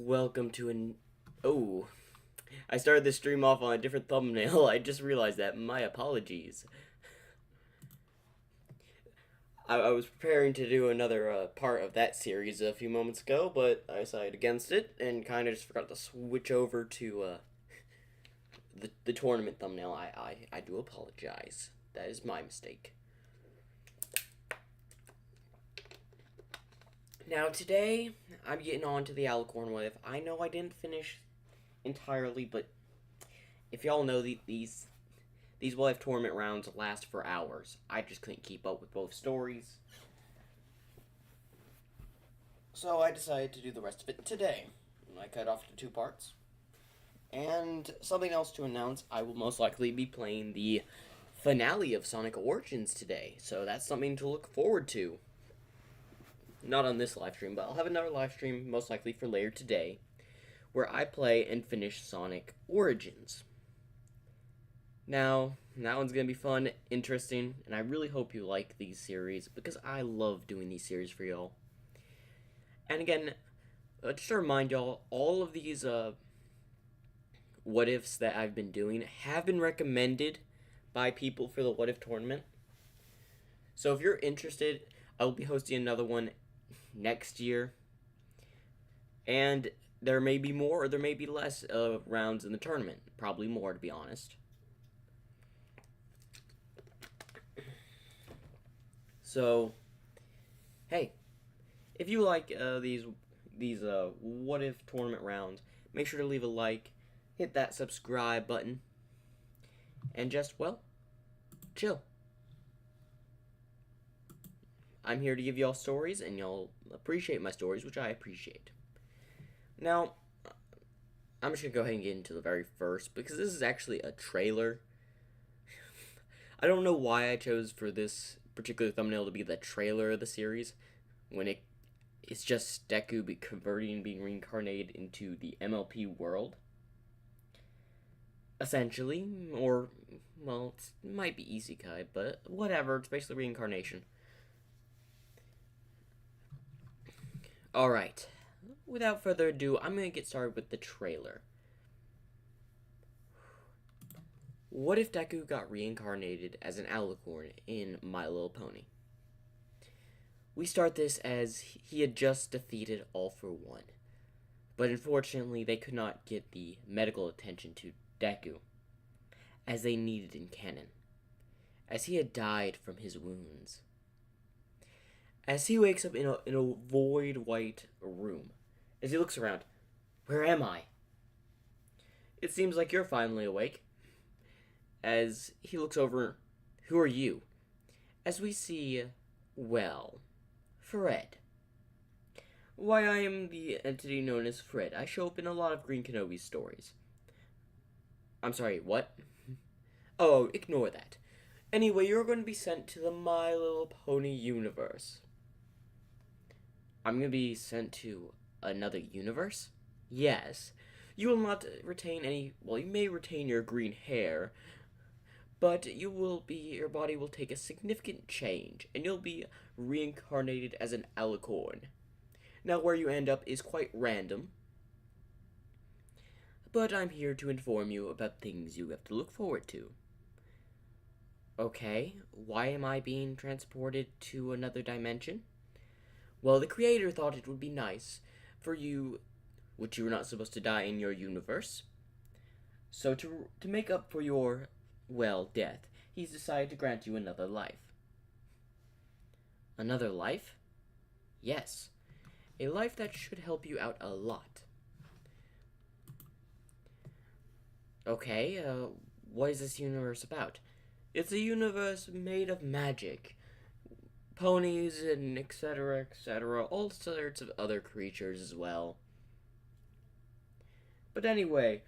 Welcome to an. Oh, I started this stream off on a different thumbnail. I just realized that. My apologies. I was preparing to do another part of that series a few moments ago, but I decided against it and kind of just forgot to switch over to the tournament thumbnail. I do apologize. That is my mistake. Now today, I'm getting on to the Alicorn Wave. I know I didn't finish entirely, but if y'all know these Wave tournament rounds last for hours. I just couldn't keep up with both stories. So I decided to do the rest of it today. I cut off into two parts. And something else to announce, I will most likely be playing the finale of Sonic Origins today. So that's something to look forward to. Not on this live stream, but I'll have another live stream most likely for later today, where I play and finish Sonic Origins. Now, that one's going to be fun, interesting, and I really hope you like these series, because I love doing these series for y'all. And again, just to remind y'all, all of these what-ifs that I've been doing have been recommended by people for the what-if tournament. So if you're interested, I will be hosting another one next year, and there may be more or there may be less rounds in the tournament. Probably more, to be honest. So, hey, if you like these what if tournament rounds, make sure to leave a like, hit that subscribe button, and just, well, chill. I'm here to give y'all stories, and y'all appreciate my stories, which I appreciate. Now, I'm just gonna go ahead and get into the very first, because this is actually a trailer. I don't know why I chose for this particular thumbnail to be the trailer of the series, when it's just Deku converting and being reincarnated into the MLP world. Essentially, or, well, it might be isekai, but whatever, it's basically reincarnation. Alright, without further ado, I'm going to get started with the trailer. What if Deku got reincarnated as an alicorn in My Little Pony? We start this as he had just defeated All For One, but unfortunately they could not get the medical attention to Deku as they needed in canon, as he had died from his wounds. As he wakes up in a void white room, as he looks around, where am I? It seems like you're finally awake. As he looks over, who are you? As we see, well, Fred. Why, I am the entity known as Fred. I show up in a lot of Green Kenobi stories. I'm sorry, what? Oh, ignore that. Anyway, you're going to be sent to the My Little Pony universe. I'm going to be sent to another universe? Yes. You will not retain any, well, you may retain your green hair, but your body will take a significant change, and you'll be reincarnated as an alicorn. Now, where you end up is quite random, but I'm here to inform you about things you have to look forward to. Okay, why am I being transported to another dimension? Well, the creator thought it would be nice for you, which you were not supposed to die in your universe. So to make up for your, well, death, he's decided to grant you another life. Another life? Yes. A life that should help you out a lot. Okay, what is this universe about? It's a universe made of magic. Ponies and etc., all sorts of other creatures as well. But anyway,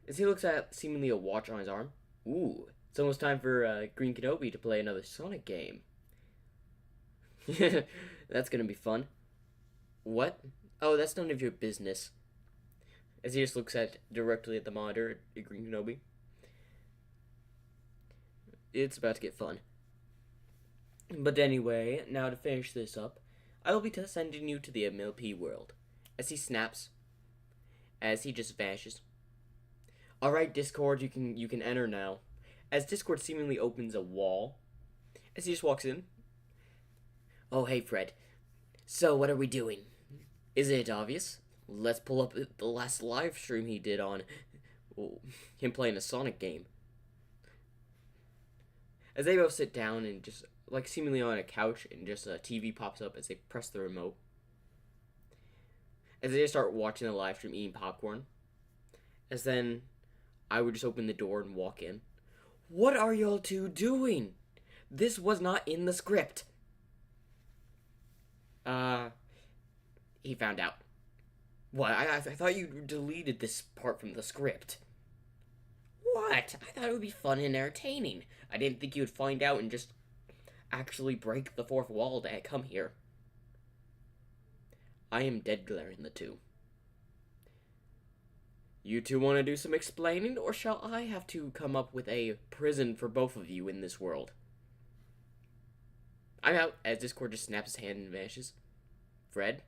as he looks at seemingly a watch on his arm, ooh, it's almost time for Green Kenobi to play another Sonic game. That's gonna be fun. What? Oh, that's none of your business. As he just looks directly at the monitor at Green Kenobi. It's about to get fun. But anyway, now to finish this up, I will be sending you to the MLP world. As he snaps, as he just vanishes. Alright, Discord, you can enter now. As Discord seemingly opens a wall, as he just walks in. Oh, hey, Fred. So, what are we doing? Isn't it obvious? Let's pull up the last live stream he did on him playing a Sonic game. As they both sit down and just, like, seemingly on a couch, and just a TV pops up as they press the remote. As they just start watching the live stream, eating popcorn. As then, I would just open the door and walk in. What are y'all two doing? This was not in the script. He found out. What? I thought you deleted this part from the script. What? I thought it would be fun and entertaining. I didn't think you would find out and just actually break the fourth wall to come here. I am dead glaring the two. You two want to do some explaining, or shall I have to come up with a prison for both of you in this world? I'm out, as Discord just snaps his hand and vanishes. Fred?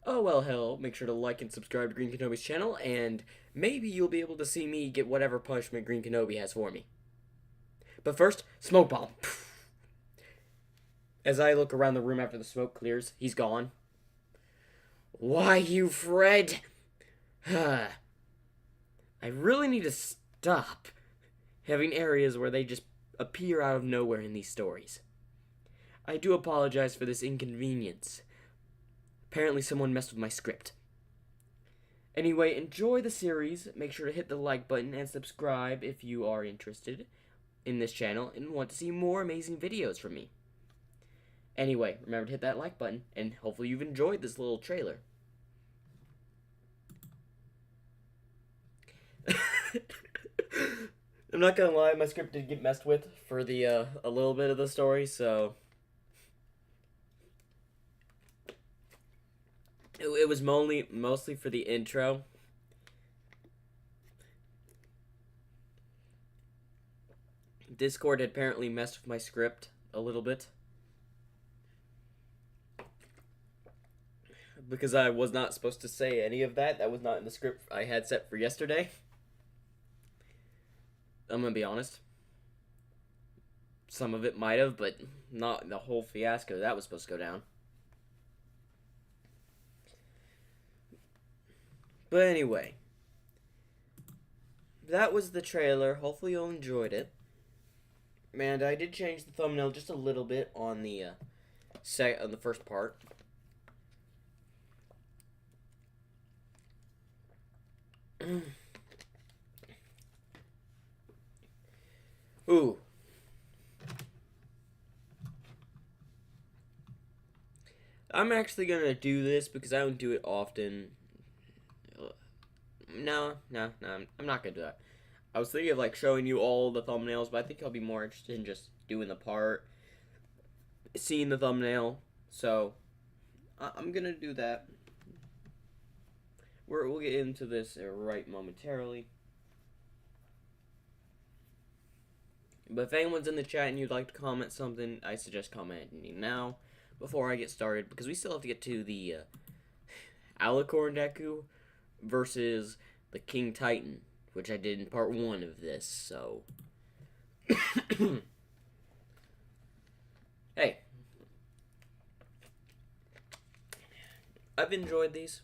Oh, well, hell, make sure to like and subscribe to Green Kenobi's channel, and maybe you'll be able to see me get whatever punishment Green Kenobi has for me. But first, smoke bomb. As I look around the room after the smoke clears, he's gone. Why, you Fred? I really need to stop having areas where they just appear out of nowhere in these stories. I do apologize for this inconvenience. Apparently someone messed with my script. Anyway, enjoy the series. Make sure to hit the like button and subscribe if you are interested in this channel and want to see more amazing videos from me. Anyway, remember to hit that like button, and hopefully you've enjoyed this little trailer. I'm not gonna lie, my script did get messed with for the a little bit of the story, so it was mostly for the intro. Discord had apparently messed with my script a little bit, because I was not supposed to say any of that. That was not in the script I had set for yesterday. I'm gonna be honest. Some of it might have, but not the whole fiasco that was supposed to go down. But anyway, that was the trailer. Hopefully you all enjoyed it. And I did change the thumbnail just a little bit on the on the first part. Ooh. I'm actually gonna do this because I don't do it often. No, I'm not gonna do that. I was thinking of like showing you all the thumbnails, but I think I'll be more interested in just doing the part, seeing the thumbnail. So I'm gonna do that. We'll get into this right momentarily. But if anyone's in the chat and you'd like to comment something, I suggest commenting now before I get started, because we still have to get to the Alicorn Deku versus the King Titan, which I did in part 1 of this, so hey, I've enjoyed these.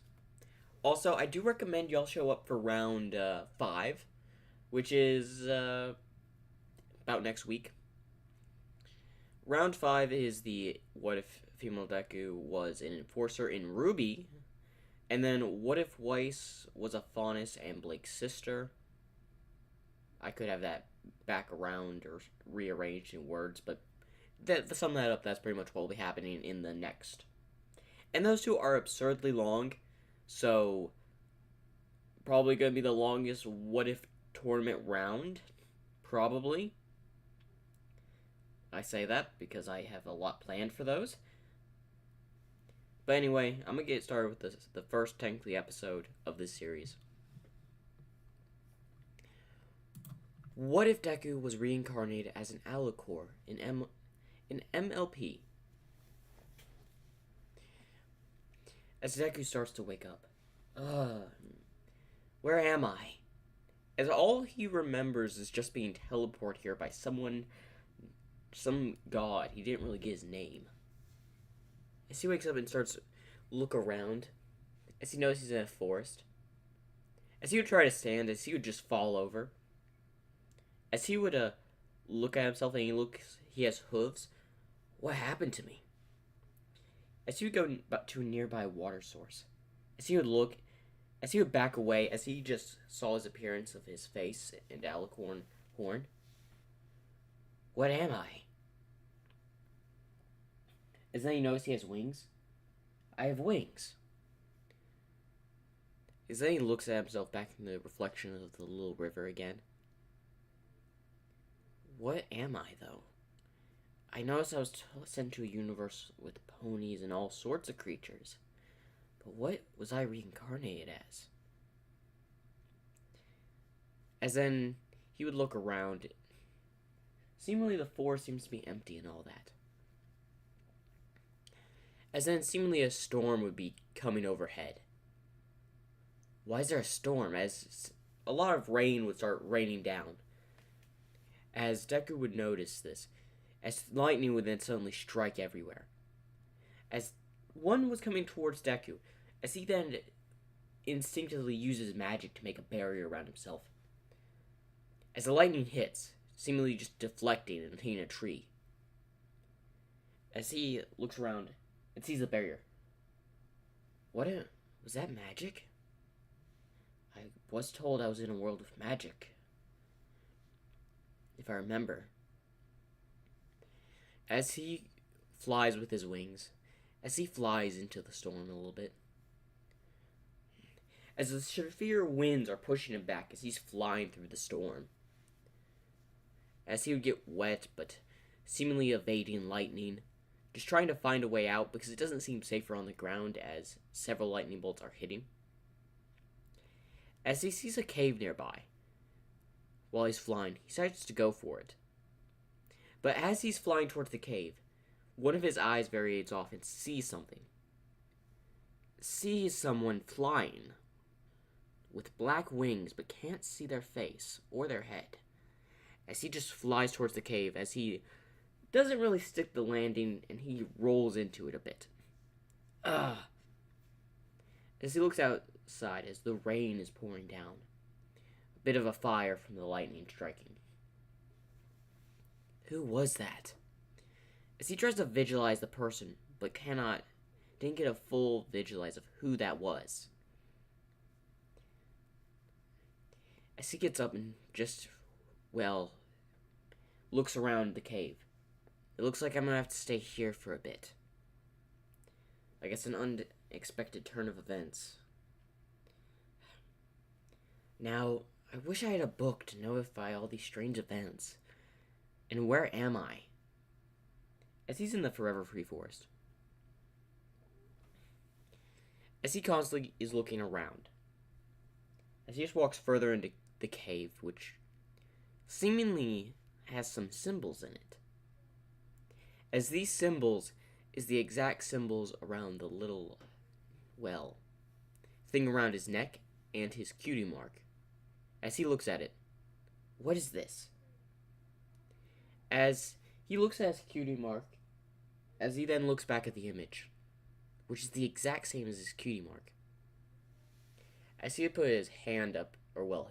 Also, I do recommend y'all show up for round 5, which is about next week. Round 5 is the what if female Deku was an enforcer in Ruby, and then what if Weiss was a Faunus and Blake's sister. I could have that back around or rearranged in words, but to sum that up, that's pretty much what will be happening in the next. And those two are absurdly long, so probably going to be the longest what if tournament round, probably. I say that because I have a lot planned for those. But anyway, I'm going to get started with the first technically episode of this series. What if Deku was reincarnated as an Alicorn in MLP? As Deku starts to wake up, Uh, where am I? As all he remembers is just being teleported here by someone, some god. He didn't really get his name. As he wakes up and starts look around, as he knows he's in a forest, as he would try to stand, as he would just fall over, as he would look at himself and he has hooves. What happened to me? As he would go to a nearby water source, as he would look, as he would back away, as he just saw his appearance of his face and alicorn horn. What am I? As then he noticed he has wings. I have wings. As then he looks at himself back in the reflection of the little river again. What am I, though? I noticed I was sent to a universe with ponies and all sorts of creatures. But what was I reincarnated as? As then he would look around. Seemingly the forest seems to be empty and all that. As then seemingly a storm would be coming overhead. Why is there a storm? As a lot of rain would start raining down. As Deku would notice this, as lightning would then suddenly strike everywhere. As one was coming towards Deku, as he then instinctively uses magic to make a barrier around himself. As the lightning hits, seemingly just deflecting and hitting a tree. As he looks around and sees the barrier. Was that magic? I was told I was in a world of magic. If I remember. As he flies with his wings, as he flies into the storm a little bit, as the severe winds are pushing him back as he's flying through the storm, as he would get wet but seemingly evading lightning, just trying to find a way out because it doesn't seem safer on the ground as several lightning bolts are hitting. As he sees a cave nearby, while he's flying, he decides to go for it. But as he's flying towards the cave, one of his eyes variates off and sees something. Sees someone flying with black wings but can't see their face or their head. As he just flies towards the cave, as he doesn't really stick the landing and he rolls into it a bit. As he looks outside as the rain is pouring down, a bit of a fire from the lightning striking. Who was that? As he tries to visualize the person, but didn't get a full visualize of who that was. As he gets up and looks around the cave. It looks like I'm gonna have to stay here for a bit. I guess an unexpected turn of events. Now, I wish I had a book to notify all these strange events. And where am I? As he's in the Forever Free Forest. As he constantly is looking around. As he just walks further into the cave, which seemingly has some symbols in it. As these symbols is the exact symbols around the little, thing around his neck and his cutie mark. As he looks at it, what is this? As he looks at his cutie mark, as he then looks back at the image, which is the exact same as his cutie mark. As he would put his hand up,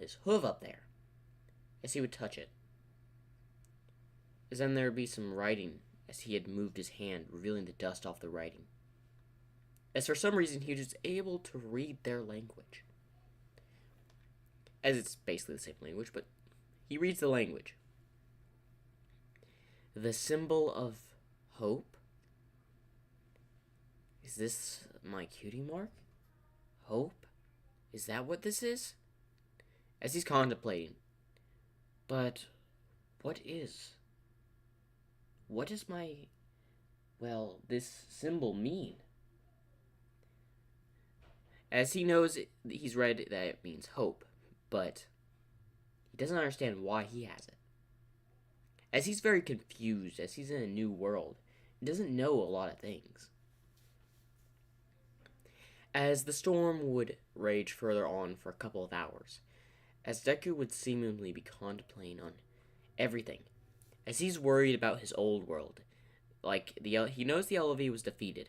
his hoof up there, as he would touch it. As then there would be some writing as he had moved his hand, revealing the dust off the writing. As for some reason he was able to read their language. As it's basically the same language, but he reads the language. The symbol of hope? Is this my cutie mark? Hope? Is that what this is? As he's contemplating. But what does this symbol mean? As he knows, he's read that it means hope, but he doesn't understand why he has it. As he's very confused, as he's in a new world, he doesn't know a lot of things. as the storm would rage further on for a couple of hours, as Deku would seemingly be contemplating on everything, as he's worried about his old world. Like, he knows the LOV was defeated,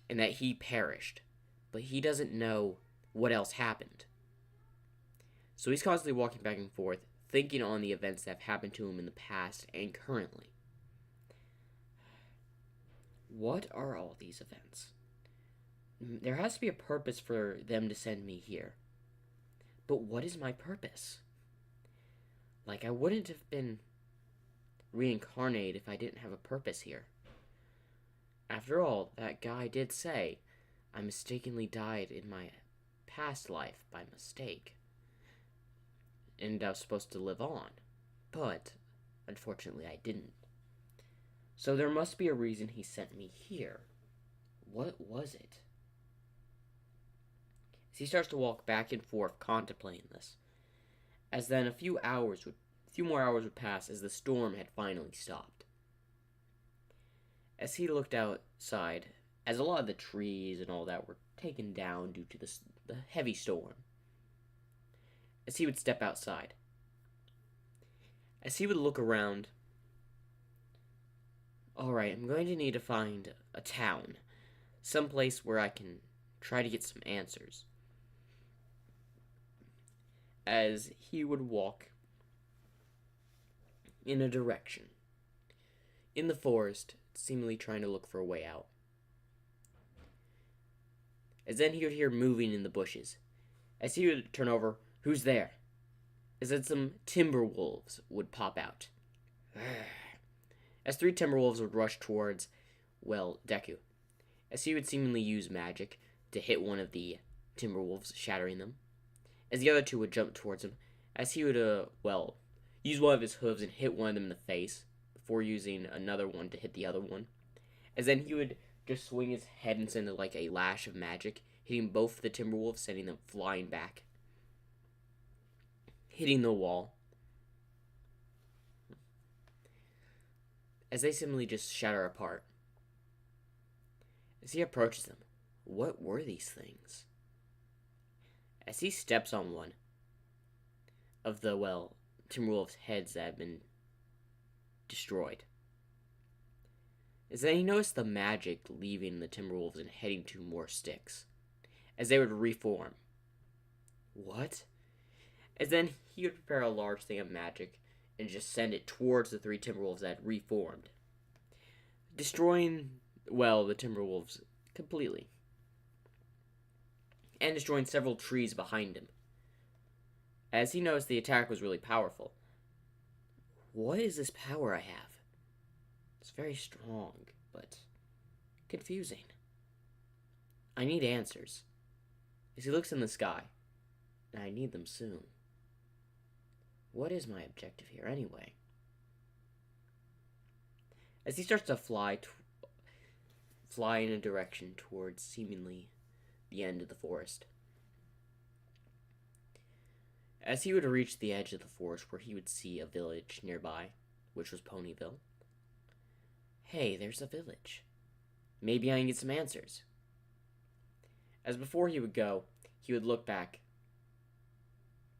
and that he perished, but he doesn't know what else happened. So he's constantly walking back and forth, thinking on the events that have happened to him in the past and currently. What are all these events? There has to be a purpose for them to send me here. But what is my purpose? Like, I wouldn't have been reincarnated if I didn't have a purpose here. After all, that guy did say I mistakenly died in my past life by mistake. And I was supposed to live on. But, unfortunately, I didn't. So there must be a reason he sent me here. What was it? As he starts to walk back and forth contemplating this, as then a few more hours would pass as the storm had finally stopped. As he looked outside, as a lot of the trees and all that were taken down due to the heavy storm, as he would step outside, as he would look around, alright, I'm going to need to find a town, someplace where I can try to get some answers. As he would walk in a direction, in the forest, seemingly trying to look for a way out. As then he would hear moving in the bushes. As he would turn over, who's there? As then some timber wolves would pop out. As 3 timber wolves would rush towards, Deku. As he would seemingly use magic to hit one of the timber wolves, shattering them. As the other 2 would jump towards him. As he would, use one of his hooves and hit one of them in the face, before using another one to hit the other one. As then he would just swing his head and send like a lash of magic, hitting both the Timberwolves, sending them flying back, hitting the wall. As they seemingly just shatter apart. As he approaches them, what were these things? As he steps on one of the, Timberwolves' heads that have been destroyed, as then he noticed the magic leaving the Timberwolves and heading to more sticks, as they would reform. What? As then he would prepare a large thing of magic and just send it towards the 3 Timberwolves that had reformed, destroying, the Timberwolves completely, and destroying several trees behind him. As he noticed the attack was really powerful. What is this power I have? It's very strong, but confusing. I need answers. As he looks in the sky, and I need them soon. What is my objective here, anyway? As he starts to fly in a direction towards seemingly the end of the forest. As he would reach the edge of the forest where he would see a village nearby, which was Ponyville. Hey, there's a village. Maybe I can get some answers. As before he would go, he would look back.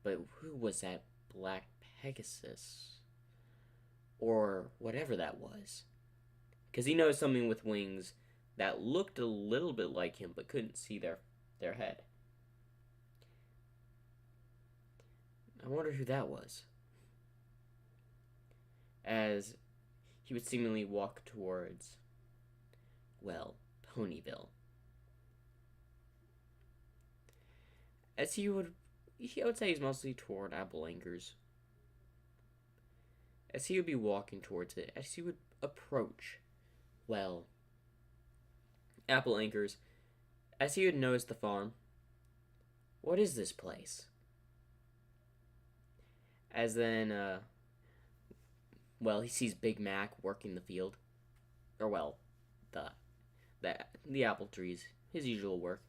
But who was that Black Pegasus? Or whatever that was. Because he knows something with wings that looked a little bit like him, but couldn't see their head. I wonder who that was. As he would seemingly walk towards, Ponyville. As I would say he's mostly toward Apple Anchors. As he would be walking towards it, as he would approach, Apple Anchors, as he would notice the farm. What is this place? As then, he sees Big Mac working the field. Or, the apple trees. His usual work.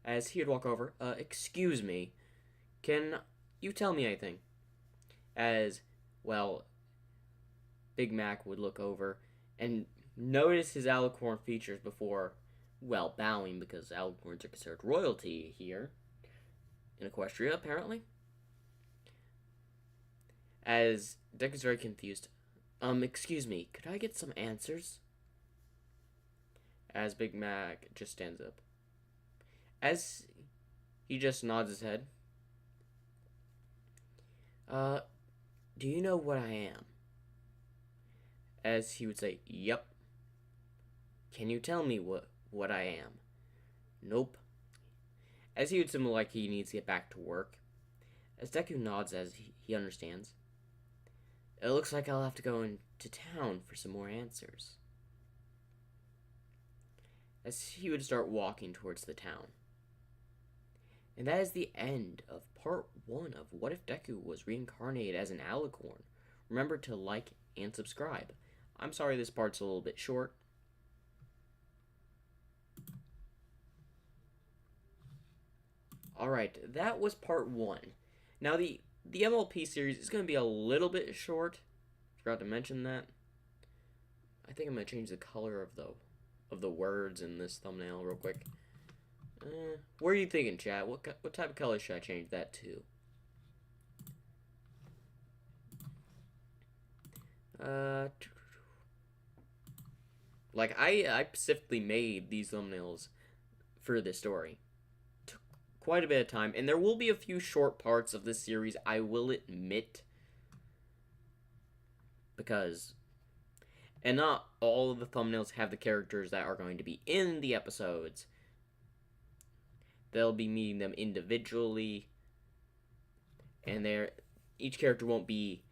As he would walk over, excuse me, can you tell me anything? As, Big Mac would look over and notice his alicorn features before well, bowing because alicorns are considered royalty here in Equestria, apparently. As Deku's very confused. Excuse me, could I get some answers? As Big Mac just stands up. As he just nods his head. Do you know what I am? As he would say, yep. Can you tell me what I am? Nope. As he would seem like he needs to get back to work. As Deku nods as he understands. It looks like I'll have to go into town for some more answers. As he would start walking towards the town. And that is the end of part 1 of What If Deku Was Reincarnated as an Alicorn. Remember to like and subscribe. I'm sorry this part's a little bit short. Alright, that was part 1. Now the MLP series is going to be a little bit short. Forgot to mention that. I think I'm going to change the color of the words in this thumbnail real quick. What are you thinking, chat? What type of color should I change that to? Like I specifically made these thumbnails for this story. Took quite a bit of time, and there will be a few short parts of this series, I will admit, because and not all of the thumbnails have the characters that are going to be in the episodes. They'll be meeting them individually, and each character won't be.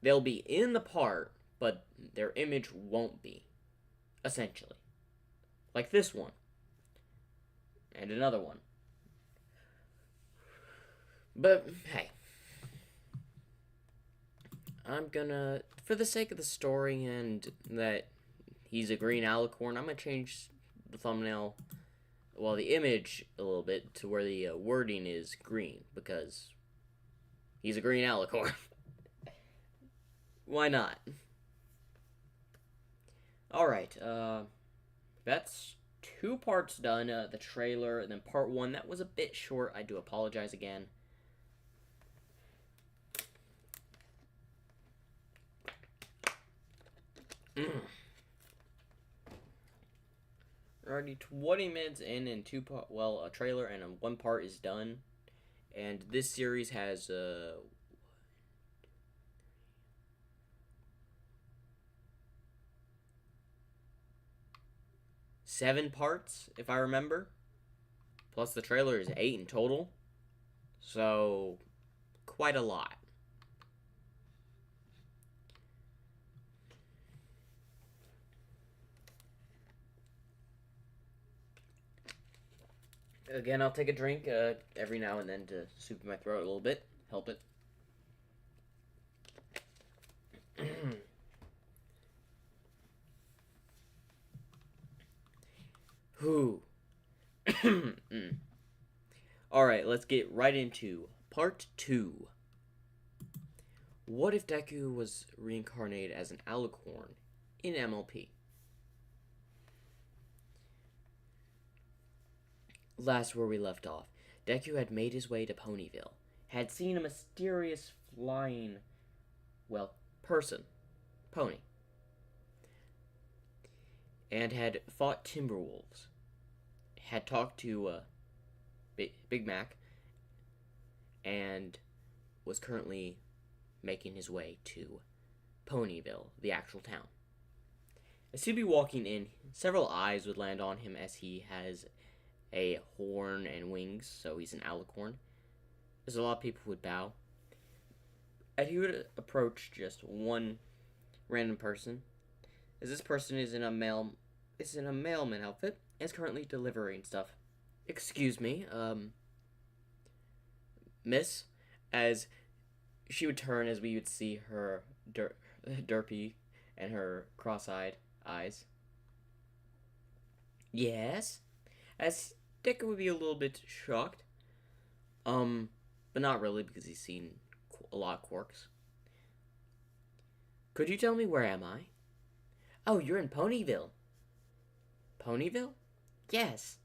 They'll be in the part, but their image won't be. Essentially, like this one, and another one. But hey, I'm gonna, for the sake of the story and that he's a green alicorn, I'm gonna change the thumbnail. Well, the image a little bit to where the wording is green, because he's a green alicorn. Why not? Alright, that's 2 parts done, the trailer, and then part 1, that was a bit short, I do apologize again. Already 20 minutes in and 2 part, well, a trailer and 1 part is done, and this series has 7 parts, if I remember, plus the trailer is 8 in total, so quite a lot. Again, I'll take a drink every now and then to soothe my throat a little bit. Help it. Whew. Alright, let's get right into part 2. What if Deku was reincarnated as an alicorn in MLP? Last where we left off, Deku had made his way to Ponyville, had seen a mysterious flying, well, person, pony, and had fought Timberwolves, had talked to Big Mac, and was currently making his way to Ponyville, the actual town. As he'd be walking in, several eyes would land on him as he has a horn and wings, so he's an alicorn. As a lot of people would bow. And he would approach just one random person, as this person is in a mailman outfit and is currently delivering stuff. Excuse me, miss, as she would turn as we would see her derpy and her cross-eyed eyes. Yes? As Deku would be a little bit shocked. But not really, because he's seen a lot of Quarks. Could you tell me where am I? Oh, you're in Ponyville. Ponyville? Yes.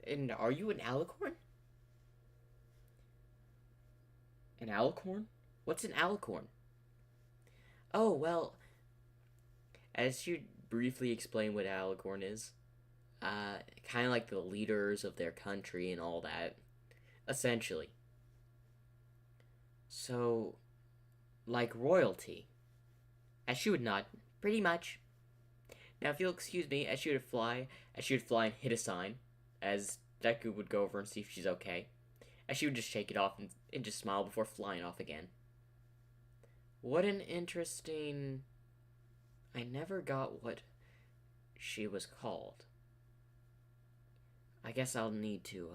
And are you an alicorn? An alicorn? What's an alicorn? Oh, well, as you briefly explain what alicorn is, kind of like the leaders of their country and all that, essentially. So, like royalty. As she would nod, pretty much. Now, if you'll excuse me, as she would fly and hit a sign, as Deku would go over and see if she's okay. As she would just shake it off and just smile before flying off again. What an interesting. I never got what she was called. I guess I'll need to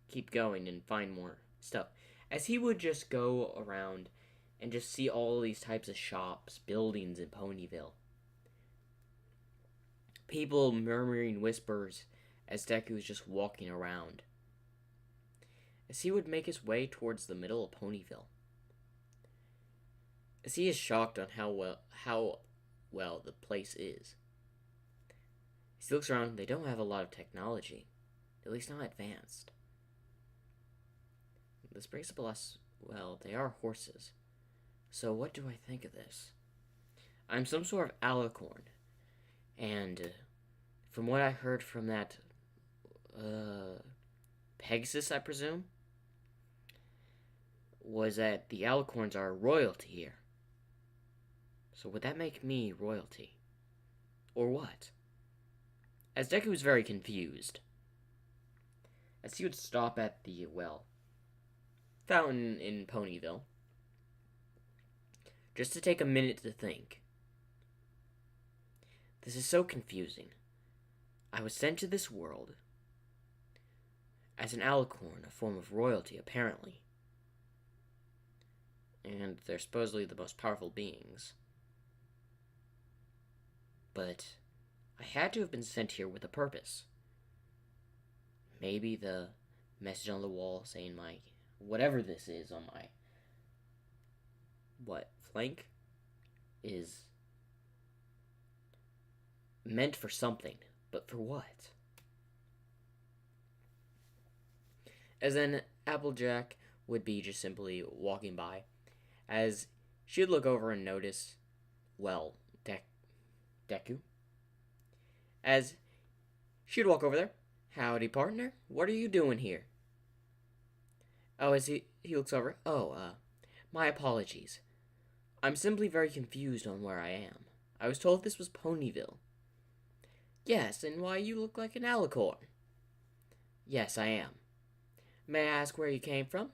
keep going and find more stuff. As he would just go around and just see all these types of shops, buildings in Ponyville. People murmuring whispers as Deku was just walking around. As he would make his way towards the middle of Ponyville. As he is shocked on how well the place is. As he looks around, they don't have a lot of technology. At least not advanced. This brings up a less, well, they are horses. So what do I think of this? I'm some sort of alicorn. And from what I heard from that Pegasus, I presume, was that the alicorns are royalty here. So would that make me royalty? Or what? As Deku was very confused. As he would stop at the, well, fountain in Ponyville. Just to take a minute to think. This is so confusing. I was sent to this world as an alicorn, a form of royalty, apparently. And they're supposedly the most powerful beings. But I had to have been sent here with a purpose. Maybe the message on the wall saying my, whatever this is on my, flank, is meant for something, but for what? As then Applejack would be just simply walking by, as she'd look over and notice, well, Deku. As she'd walk over there, howdy partner, what are you doing here? Oh, as he looks over, my apologies. I'm simply very confused on where I am. I was told this was Ponyville. Yes, and why you look like an alicorn. Yes, I am. May I ask where you came from?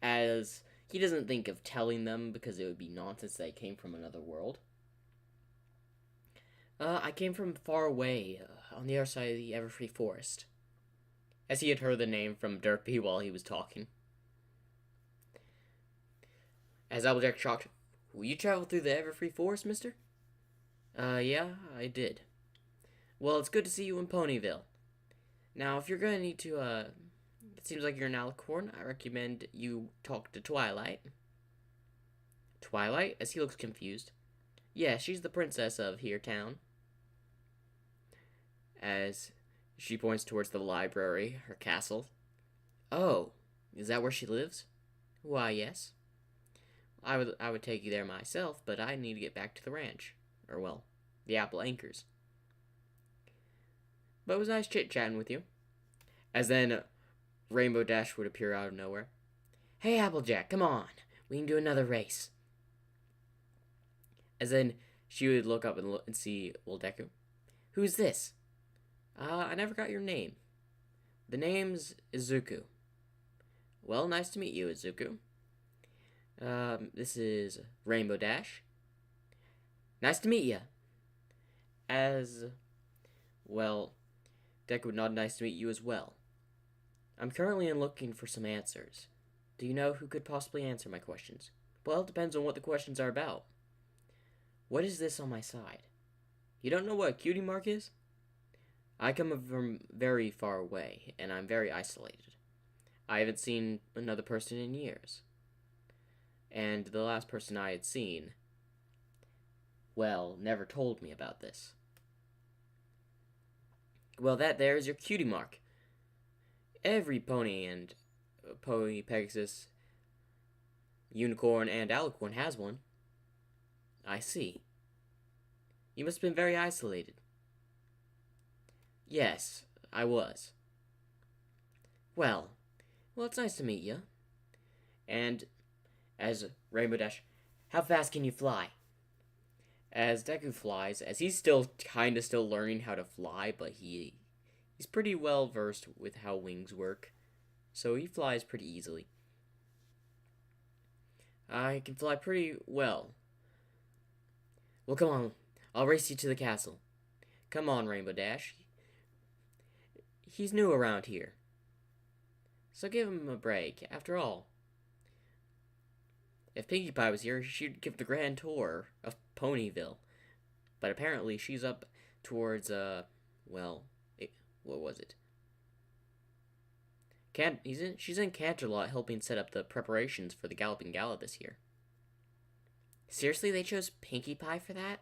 As he doesn't think of telling them because it would be nonsense they came from another world. I came from far away, on the other side of the Everfree Forest. As he had heard the name from Derpy while he was talking. As Applejack shocked, will you travel through the Everfree Forest, mister? Yeah, I did. Well, it's good to see you in Ponyville. Now, if you're gonna need to, it seems like you're an alicorn, I recommend you talk to Twilight. Twilight? As he looks confused. Yeah, she's the princess of here town. As she points towards the library, her castle. Oh, is that where she lives? Why, yes. I would take you there myself, but I need to get back to the ranch. Or, well, the Apple Anchors. But it was nice chit-chatting with you. As then Rainbow Dash would appear out of nowhere. Hey, Applejack, come on. We can do another race. As then she would look up and see Will Deku. Who's this? I never got your name. The name's Izuku. Well, nice to meet you, Izuku. This is Rainbow Dash. Nice to meet you. As, well, Deku would nod, nice to meet you as well. I'm currently looking for some answers. Do you know who could possibly answer my questions? Well, it depends on what the questions are about. What is this on my side? You don't know what a cutie mark is? I come from very far away, and I'm very isolated. I haven't seen another person in years. And the last person I had seen, well, never told me about this. Well, that there is your cutie mark. Every pony and pony, Pegasus, unicorn, and alicorn has one. I see. You must have been very isolated. Yes, I was. Well, it's nice to meet you. And as Rainbow Dash, how fast can you fly? As Deku flies, as he's still learning how to fly, but he's pretty well versed with how wings work, so he flies pretty easily. I can fly pretty well. Well, come on, I'll race you to the castle. Come on, Rainbow Dash. He's new around here, so give him a break. After all, if Pinkie Pie was here, she'd give the grand tour of Ponyville. But apparently she's up towards, what was it? She's in Canterlot helping set up the preparations for the Galloping Gala this year. Seriously, they chose Pinkie Pie for that?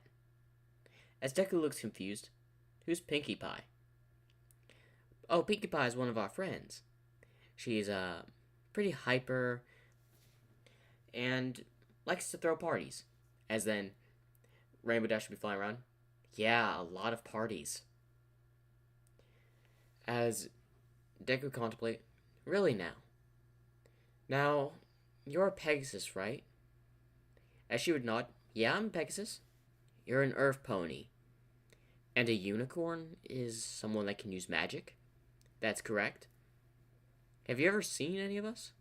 As Deku looks confused, who's Pinkie Pie? Oh, Pinkie Pie is one of our friends. She's, pretty hyper and likes to throw parties. As then, Rainbow Dash will be flying around. Yeah, a lot of parties. As Deku contemplate, really now? Now, you're a Pegasus, right? As she would nod, yeah, I'm Pegasus. You're an Earth Pony. And a unicorn is someone that can use magic? That's correct. Have you ever seen any of us?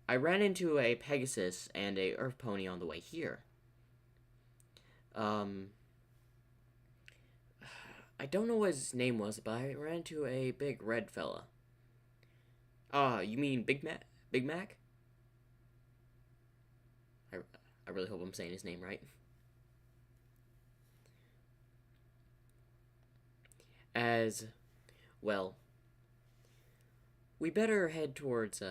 I ran into a Pegasus and a Earth Pony on the way here. I don't know what his name was, but I ran into a big red fella. You mean Big Mac? Big Mac? I really hope I'm saying his name right. As well, we better head towards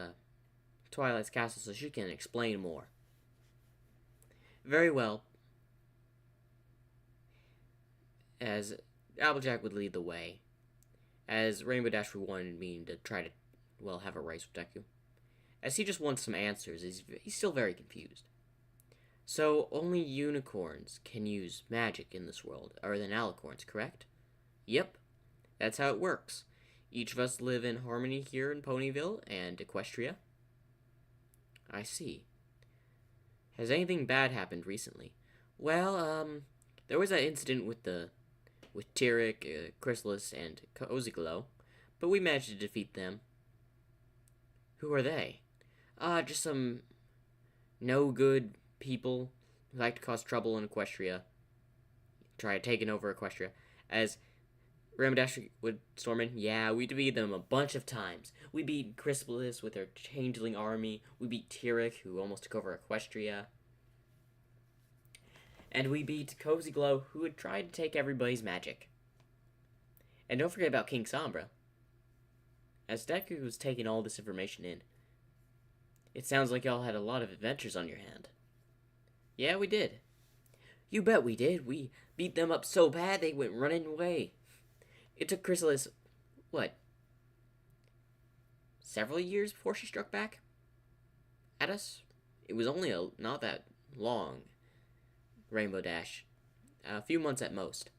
Twilight's castle so she can explain more. Very well. As Applejack would lead the way, as Rainbow Dash wanted me to try to, have a race with Deku. As he just wants some answers, he's still very confused. So, only unicorns can use magic in this world, other than alicorns, correct? Yep, that's how it works. Each of us live in harmony here in Ponyville and Equestria. I see. Has anything bad happened recently? Well, there was that incident with Tyrek, Chrysalis, and Cozy Glow, but we managed to defeat them. Who are they? Just some no-good people who like to cause trouble in Equestria. Try taking over Equestria. As Rainbow Dash would storm in, yeah, we beat them a bunch of times. We beat Chrysalis with her changeling army. We beat Tyrek, who almost took over Equestria. And we beat Cozy Glow, who had tried to take everybody's magic. And don't forget about King Sombra. As Deku was taking all this information in, it sounds like y'all had a lot of adventures on your hand. Yeah, we did. You bet we did. We beat them up so bad they went running away. It took Chrysalis, several years before she struck back at us? It was only not that long, Rainbow Dash. A few months at most.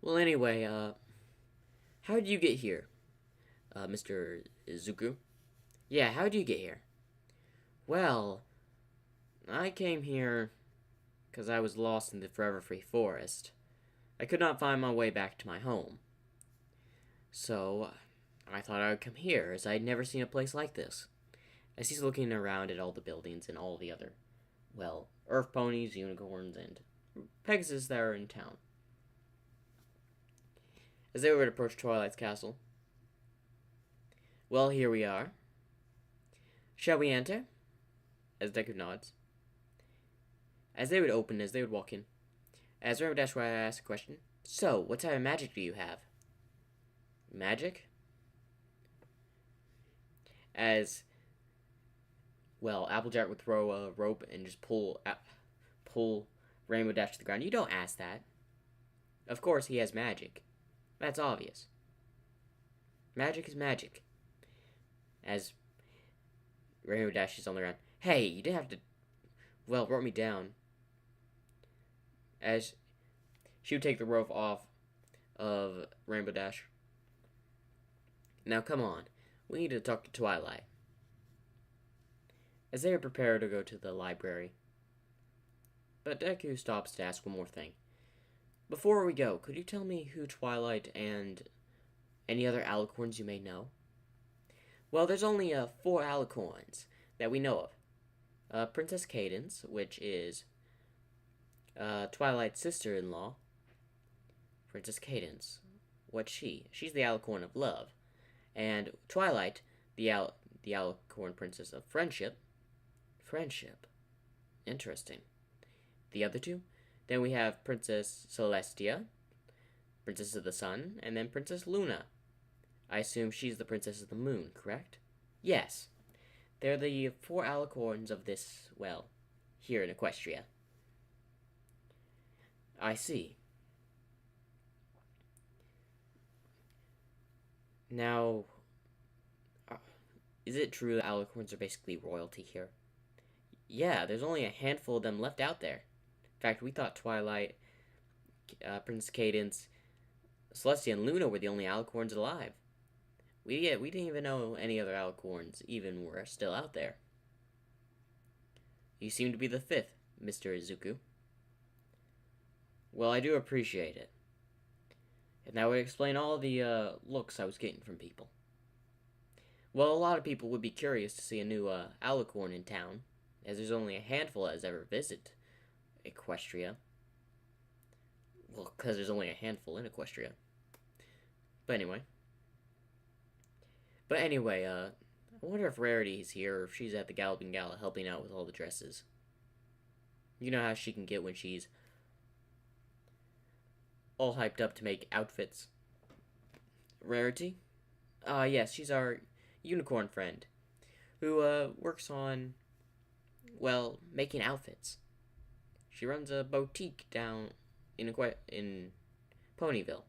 Well, anyway, how did you get here, Mr. Izuku? Yeah, how did you get here? Well, I came here because I was lost in the Forever Free Forest. I could not find my way back to my home. So, I thought I would come here, as I had never seen a place like this. As he's looking around at all the buildings and all the other, Earth Ponies, Unicorns, and Pegasus that are in town. As they would approach Twilight's castle. Well, here we are. Shall we enter? As Deku nods. As they would walk in. As Rainbow Dash would ask a question. So, what type of magic do you have? Magic? As, Applejack would throw a rope and just pull Rainbow Dash to the ground. You don't ask that. Of course, he has magic. That's obvious. Magic is magic. As Rainbow dashes on the ground. Hey, you didn't have to, well, brought me down. As she would take the rope off of Rainbow Dash. Now, come on. We need to talk to Twilight. As they are prepared to go to the library. But Deku stops to ask one more thing. Before we go, could you tell me who Twilight and any other alicorns you may know? Well, there's only 4 alicorns that we know of. Princess Cadance, which is Twilight's sister-in-law. Princess Cadance. What's she? She's the alicorn of love. And Twilight, the alicorn princess of friendship. Friendship. Interesting. The other 2? Then we have Princess Celestia, Princess of the Sun, and then Princess Luna. I assume she's the Princess of the Moon, correct? Yes. They're the 4 alicorns of this, well, here in Equestria. I see. Now, is it true that alicorns are basically royalty here? Yeah, there's only a handful of them left out there. In fact, we thought Twilight, Princess Cadance, Celestia, and Luna were the only alicorns alive. We didn't even know any other alicorns even were still out there. You seem to be the 5th, Mr. Izuku. Well, I do appreciate it. And that would explain all the looks I was getting from people. Well, a lot of people would be curious to see a new alicorn in town, as there's only a handful that has ever visited Equestria. Well, because there's only a handful in Equestria. But anyway, I wonder if Rarity is here or if she's at the Galloping Gala helping out with all the dresses. You know how she can get when she's all hyped up to make outfits. Rarity? Yes, she's our unicorn friend who works on, well, making outfits. She runs a boutique down in Ponyville.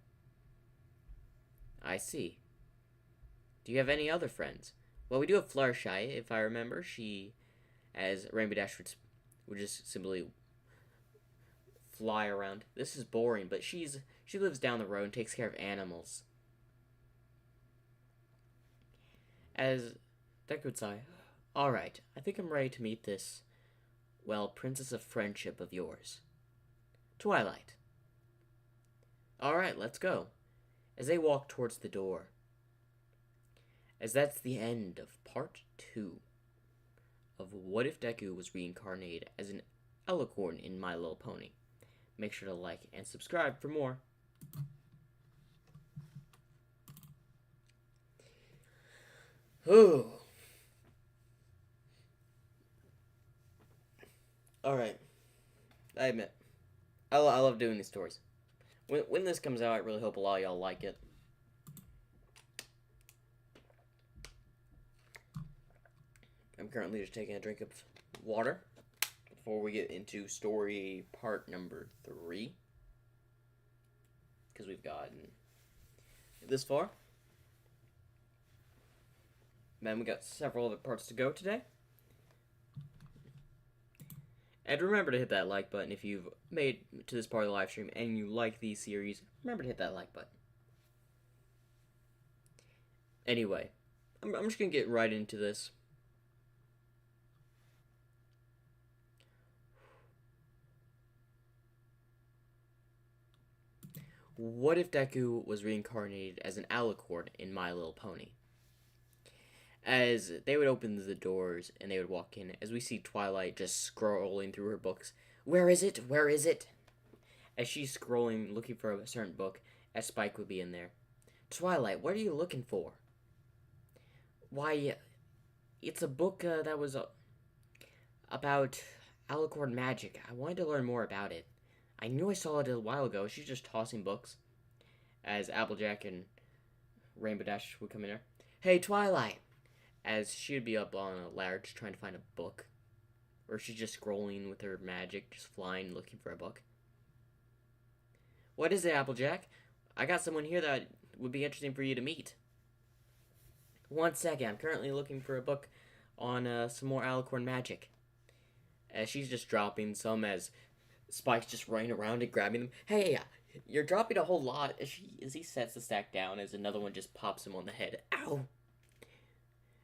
I see. Do you have any other friends? Well, we do have Fluttershy, if I remember. She, as Rainbow Dash would just simply fly around. This is boring, but she lives down the road and takes care of animals. As Deku would sigh, alright, I think I'm ready to meet this, well, princess of friendship of yours. Twilight. Alright, let's go. As they walk towards the door. As that's the end of part 2 of What If Deku Was Reincarnated as an Alicorn in My Little Pony. Make sure to like and subscribe for more. Ooh. Alright. I admit. I love doing these stories. When this comes out, I really hope a lot of y'all like it. I'm currently just taking a drink of water before we get into story part number 3. Because we've gotten this far. Then we got several other parts to go today. And remember to hit that like button if you've made it to this part of the live stream and you like these series. Remember to hit that like button. Anyway, I'm just going to get right into this. What if Deku was reincarnated as an alicorn in My Little Pony? As they would open the doors and they would walk in, as we see Twilight just scrolling through her books. Where is it? Where is it? As she's scrolling, looking for a certain book, as Spike would be in there. Twilight, what are you looking for? Why, it's a book that was about alicorn magic. I wanted to learn more about it. I knew I saw it a while ago. She's just tossing books. As Applejack and Rainbow Dash would come in there. Hey, Twilight! As she would be up on a ladder just trying to find a book. Or is she just scrolling with her magic, just flying, looking for a book? What is it, Applejack? I got someone here that would be interesting for you to meet. 1 second, I'm currently looking for a book on some more Alicorn magic. As she's just dropping some, as Spike's just running around and grabbing them. Hey, you're dropping a whole lot. As he sets the stack down, as another one just pops him on the head. Ow!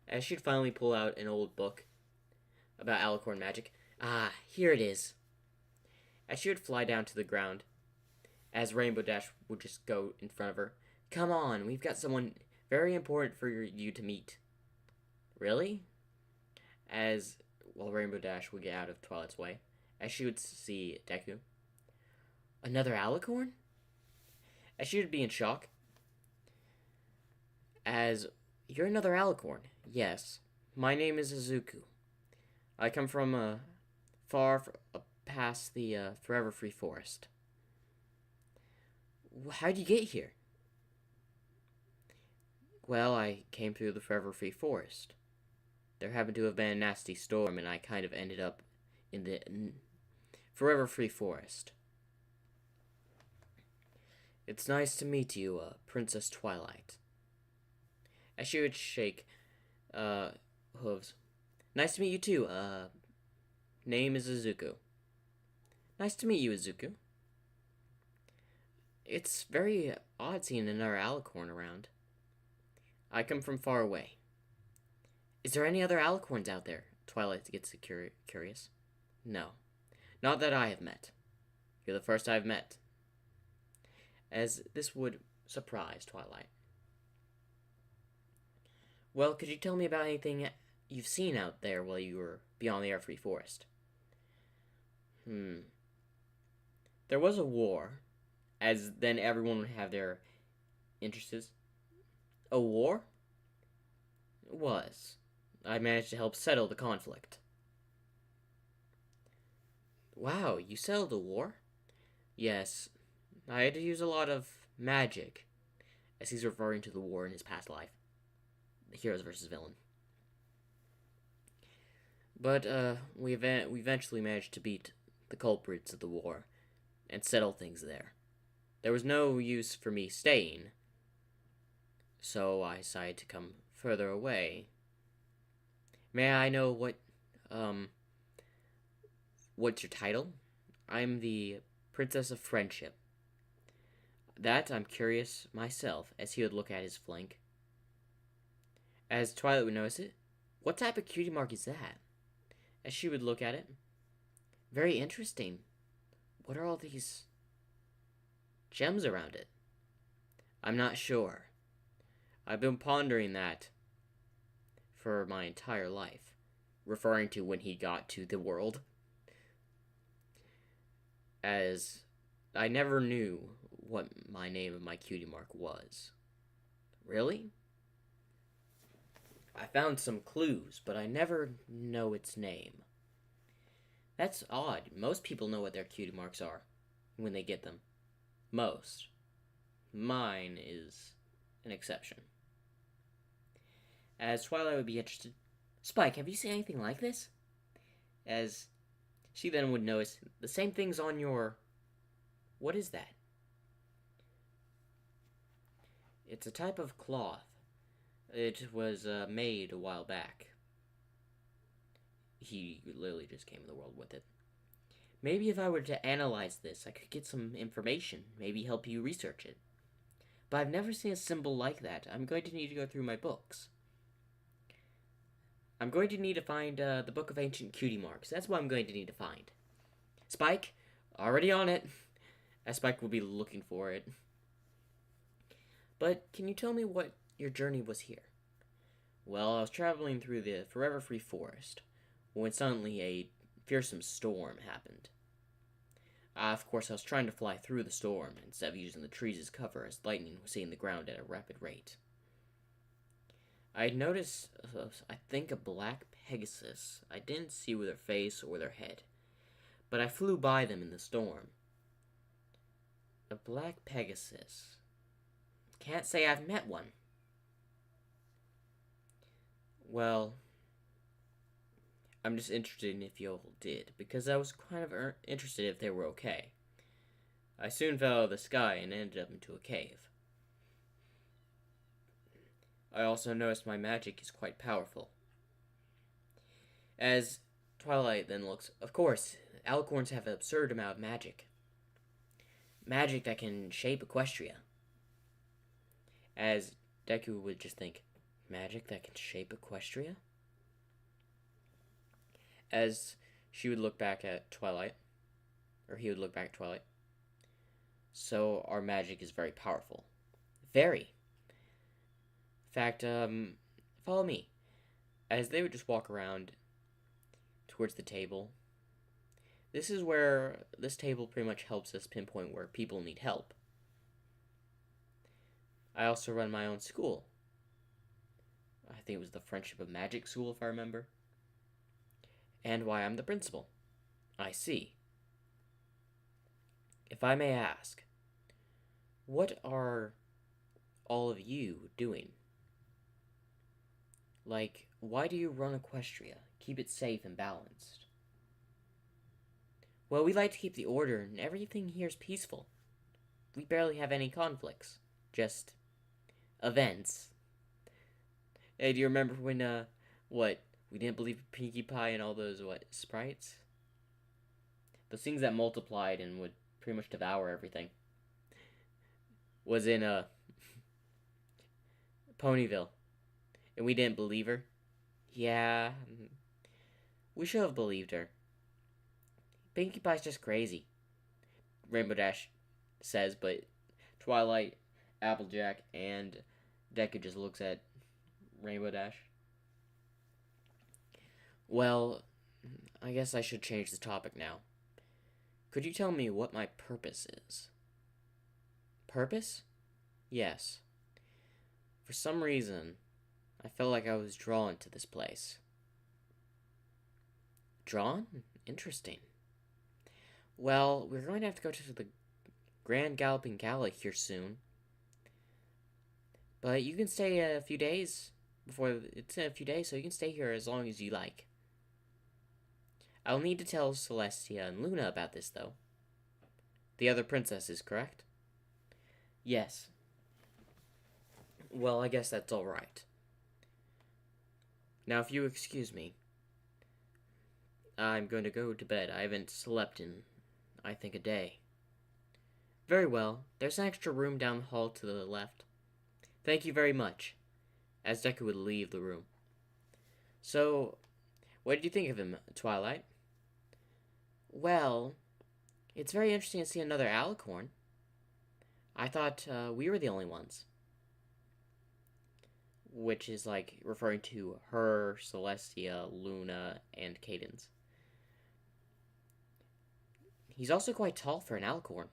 As she'd finally pull out an old book about Alicorn magic. Ah, here it is. As she would fly down to the ground, as Rainbow Dash would just go in front of her. Come on, we've got someone very important for you to meet. Really? As, well, Rainbow Dash would get out of Twilight's way, as she would see Deku. Another Alicorn? As she would be in shock. As, you're another Alicorn. Yes, my name is Izuku. I come from far past the Forever Free Forest. How'd you get here? Well, I came through the Forever Free Forest. There happened to have been a nasty storm, and I kind of ended up in the Forever Free Forest. It's nice to meet you, Princess Twilight. As she would shake hooves. Nice to meet you too. Name is Izuku. Nice to meet you, Izuku. It's very odd seeing another Alicorn around. I come from far away. Is there any other Alicorns out there? Twilight gets curious. No. Not that I have met. You're the first I've met. As this would surprise Twilight. Well, could you tell me about anything you've seen out there while you were beyond the Air-Free Forest? There was a war, as then everyone would have their interests. A war? It was. I managed to help settle the conflict. Wow, you settled the war? Yes. I had to use a lot of magic, as he's referring to the war in his past life. The heroes versus villain. But we eventually managed to beat the culprits of the war and settle things there. There was no use for me staying, so I decided to come further away. May I know what's your title? I'm the Princess of Friendship. That I'm curious myself, as he would look at his flank. As Twilight would notice it, what type of cutie mark is that? As she would look at it. Very interesting. What are all these gems around it? I'm not sure. I've been pondering that for my entire life, referring to when he got to the world. As I never knew what my name of my cutie mark was. Really? I found some clues, but I never know its name. That's odd. Most people know what their cutie marks are when they get them. Most. Mine is an exception. As Twilight would be interested, Spike, have you seen anything like this? As she then would notice, the same thing's on your... What is that? It's a type of cloth. It was made a while back. He literally just came in the world with it. Maybe if I were to analyze this, I could get some information, maybe help you research it. But I've never seen a symbol like that. I'm going to need to go through my books. I'm going to need to find the Book of Ancient Cutie Marks. That's what I'm going to need to find. Spike, already on it. As Spike will be looking for it. But can you tell me what your journey was here? Well, I was traveling through the Forever Free Forest when suddenly a fearsome storm happened. Of course, I was trying to fly through the storm instead of using the trees as cover, as lightning was hitting the ground at a rapid rate. I had noticed, I think, a black Pegasus. I didn't see with their face or their head, but I flew by them in the storm. A black Pegasus. Can't say I've met one. Well, I'm just interested in if y'all did, because I was kind of interested if they were okay. I soon fell out of the sky and ended up into a cave. I also noticed my magic is quite powerful. As Twilight then looks, of course, alicorns have an absurd amount of magic. Magic that can shape Equestria. As Deku would just think, magic that can shape Equestria? As she would look back at Twilight, or he would look back at Twilight. So our magic is very powerful. Very. In fact, follow me. As they would just walk around towards the table. This is where this table pretty much helps us pinpoint where people need help. I also run my own school. I think it was the Friendship of Magic School, if I remember. And why I'm the principal. I see. If I may ask, what are all of you doing? Like, why do you run Equestria? Keep it safe and balanced. Well, we like to keep the order, and everything here is peaceful. We barely have any conflicts. Just events. Hey, do you remember when, we didn't believe Pinkie Pie and all those, sprites? Those things that multiplied and would pretty much devour everything. Was in, Ponyville. And we didn't believe her. Yeah, we should have believed her. Pinkie Pie's just crazy, Rainbow Dash says, but Twilight, Applejack, and Deku just looks at Rainbow Dash. Well, I guess I should change the topic now. Could you tell me what my purpose is? Purpose? Yes. For some reason, I felt like I was drawn to this place. Drawn? Interesting. Well, we're going to have to go to the Grand Galloping Gala here soon. But you can stay a few days it's in a few days, so you can stay here as long as you like. I'll need to tell Celestia and Luna about this, though. The other princesses, correct? Yes. Well, I guess that's all right. Now, if you excuse me, I'm going to go to bed. I haven't slept in, I think, a day. Very well. There's an extra room down the hall to the left. Thank you very much. As Deku would leave the room. So, what did you think of him, Twilight? Well, it's very interesting to see another alicorn. I thought we were the only ones. Which is like referring to her, Celestia, Luna, and Cadance. He's also quite tall for an alicorn.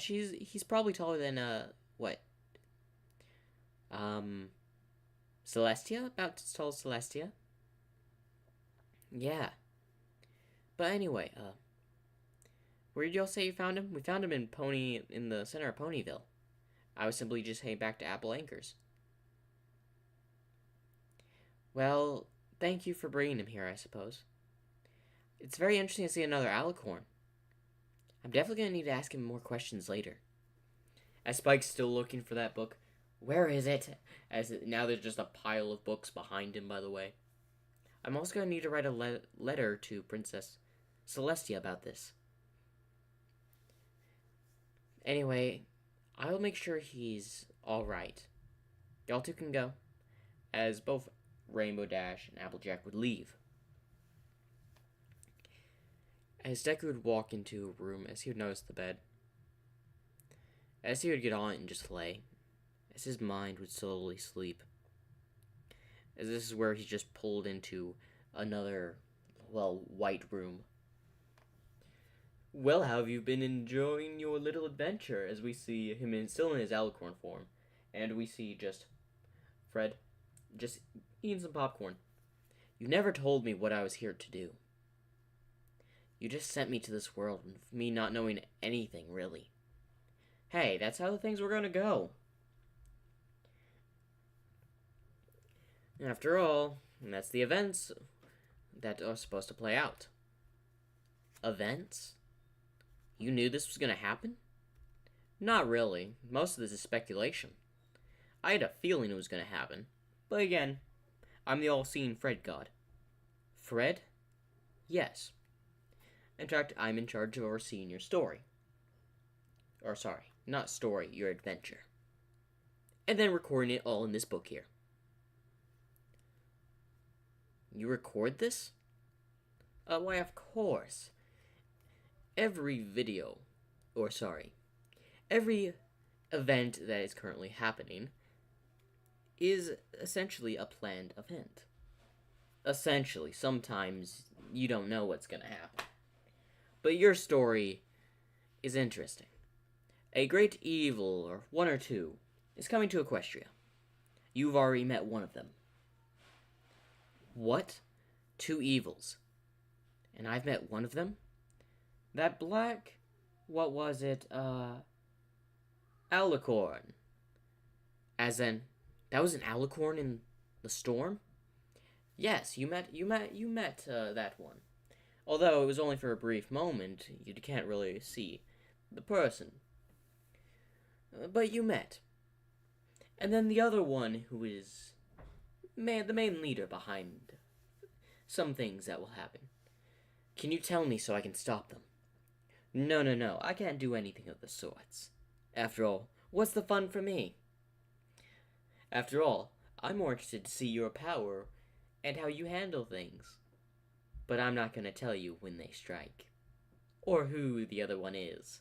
He's probably taller than Celestia? About as tall as Celestia? Yeah. But anyway, where did y'all say you found him? We found him in the center of Ponyville. I was simply just heading back to Apple Anchors. Well, thank you for bringing him here, I suppose. It's very interesting to see another alicorn. I'm definitely going to need to ask him more questions later. As Spike's still looking for that book. Where is it? Now there's just a pile of books behind him, by the way. I'm also going to need to write a letter to Princess Celestia about this. Anyway, I'll make sure he's alright. Y'all two can go. As both Rainbow Dash and Applejack would leave. As Deku would walk into a room, as he would notice the bed, as he would get on it and just lay, as his mind would slowly sleep, as this is where he's just pulled into another, white room. Well, how have you been enjoying your little adventure? As we see him still in his alicorn form, and we see just Fred just eating some popcorn. You never told me what I was here to do. You just sent me to this world with me not knowing anything, really. Hey, that's how the things were going to go. After all, that's the events that are supposed to play out. Events? You knew this was going to happen? Not really. Most of this is speculation. I had a feeling it was going to happen. But again, I'm the all-seeing Fred god. Fred? Yes. In fact, I'm in charge of overseeing your story. Or sorry, not story, your adventure. And then recording it all in this book here. You record this? Why, of course. Every event that is currently happening is essentially a planned event. Essentially, sometimes you don't know what's going to happen. But your story is interesting. A great evil, or one or two, is coming to Equestria. You've already met one of them. What? Two evils. And I've met one of them? That black... what was it? Alicorn. As in, that was an alicorn in the storm? Yes, you met that one. Although it was only for a brief moment, you can't really see the person. But you met. And then the other one, who is the main leader behind some things that will happen. Can you tell me so I can stop them? No, I can't do anything of the sorts. After all, what's the fun for me? After all, I'm more interested to see your power and how you handle things. But I'm not going to tell you when they strike. Or who the other one is.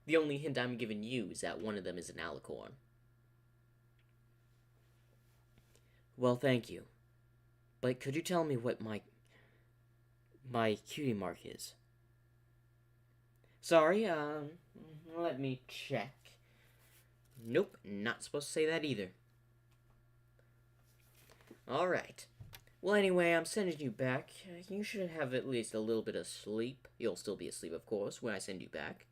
The only hint I'm giving you is that one of them is an alicorn. Well, thank you. But could you tell me what my cutie mark is? Sorry, let me check. Nope, not supposed to say that either. Alright. Well, anyway, I'm sending you back. You should have at least a little bit of sleep. You'll still be asleep, of course, when I send you back.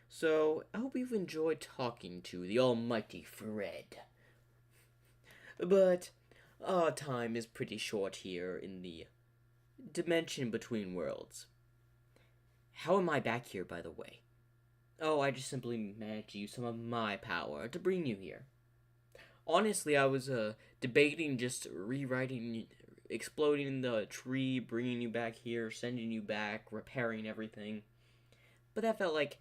So, I hope you've enjoyed talking to the almighty Fred. But, our time is pretty short here in the dimension between worlds. How am I back here, by the way? Oh, I just simply managed to use some of my power to bring you here. Honestly, I was debating just rewriting, exploding the tree, bringing you back here, sending you back, repairing everything. But that felt like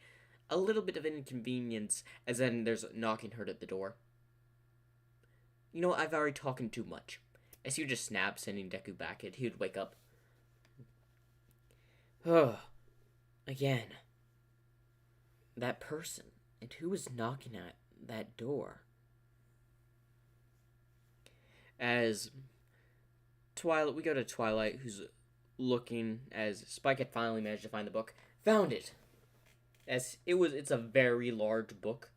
a little bit of an inconvenience, as then there's knocking heard at the door. You know, I've already talking too much. As you just snap, sending Deku back, he would wake up. Again. That person. And who was knocking at that door? As we go to Twilight, who's looking, as Spike had finally managed to find the book. Found it! It's a very large book.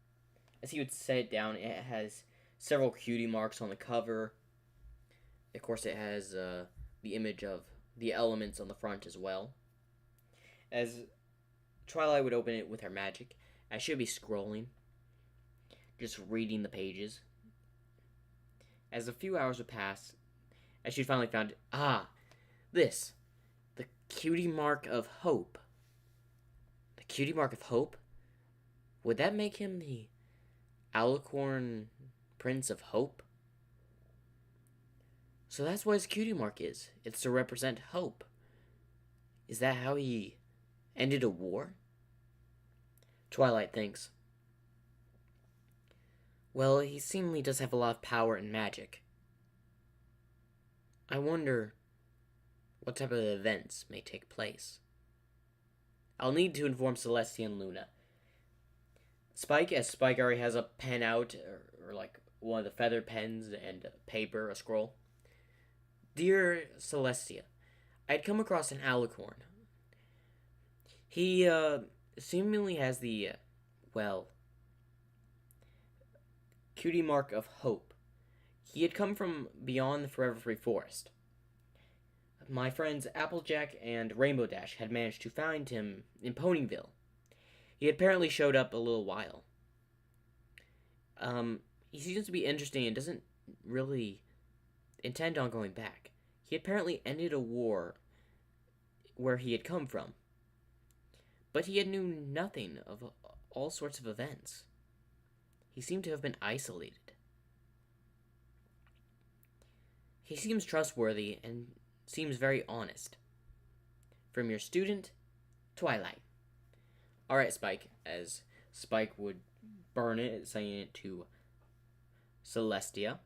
As he would set it down, it has several cutie marks on the cover. Of course, it has the image of the elements on the front as well. As Twilight would open it with her magic, as she would be scrolling, just reading the pages. As a few hours would pass, as she finally found it, the cutie mark of hope. The cutie mark of hope? Would that make him the Alicorn Prince of Hope? So that's what his cutie mark is. It's to represent hope. Is that how he ended a war? Twilight thinks. Well, he seemingly does have a lot of power and magic. I wonder what type of events may take place. I'll need to inform Celestia and Luna. Spike already has a pen out, or like one of the feather pens and paper, a scroll. Dear Celestia, I had come across an alicorn. He, seemingly has the, cutie mark of hope. He had come from beyond the Forever Free Forest. My friends Applejack and Rainbow Dash had managed to find him in Ponyville. He had apparently showed up a little while. He seems to be interesting and doesn't really intend on going back. He apparently ended a war where he had come from, but he had knew nothing of all sorts of events. He seemed to have been isolated. He seems trustworthy and seems very honest. From your student, Twilight. Alright, Spike, as Spike would burn it, saying it to Celestia.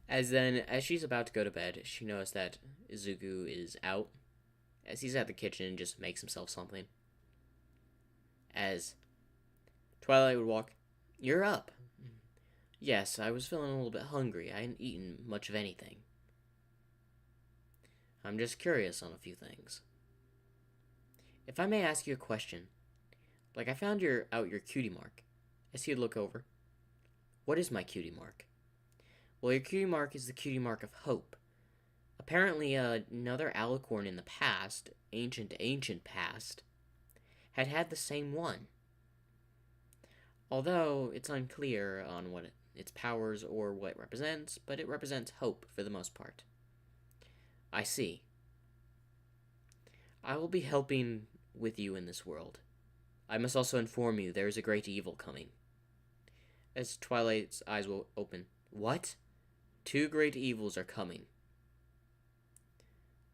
As she's about to go to bed, she knows that Izuku is out, as he's at the kitchen and just makes himself something. As Twilight would walk, "You're up." "Yes, I was feeling a little bit hungry. I hadn't eaten much of anything. I'm just curious on a few things. If I may ask you a question, like I found your cutie mark." As he'd look over, "What is my cutie mark?" "Well, your cutie mark is the cutie mark of hope. Apparently, another alicorn in the past, ancient past, had the same one. Although it's unclear on what its powers or what it represents, but it represents hope for the most part." "I see. I will be helping with you in this world. I must also inform you there is a great evil coming." As Twilight's eyes will open, "What?" "Two great evils are coming.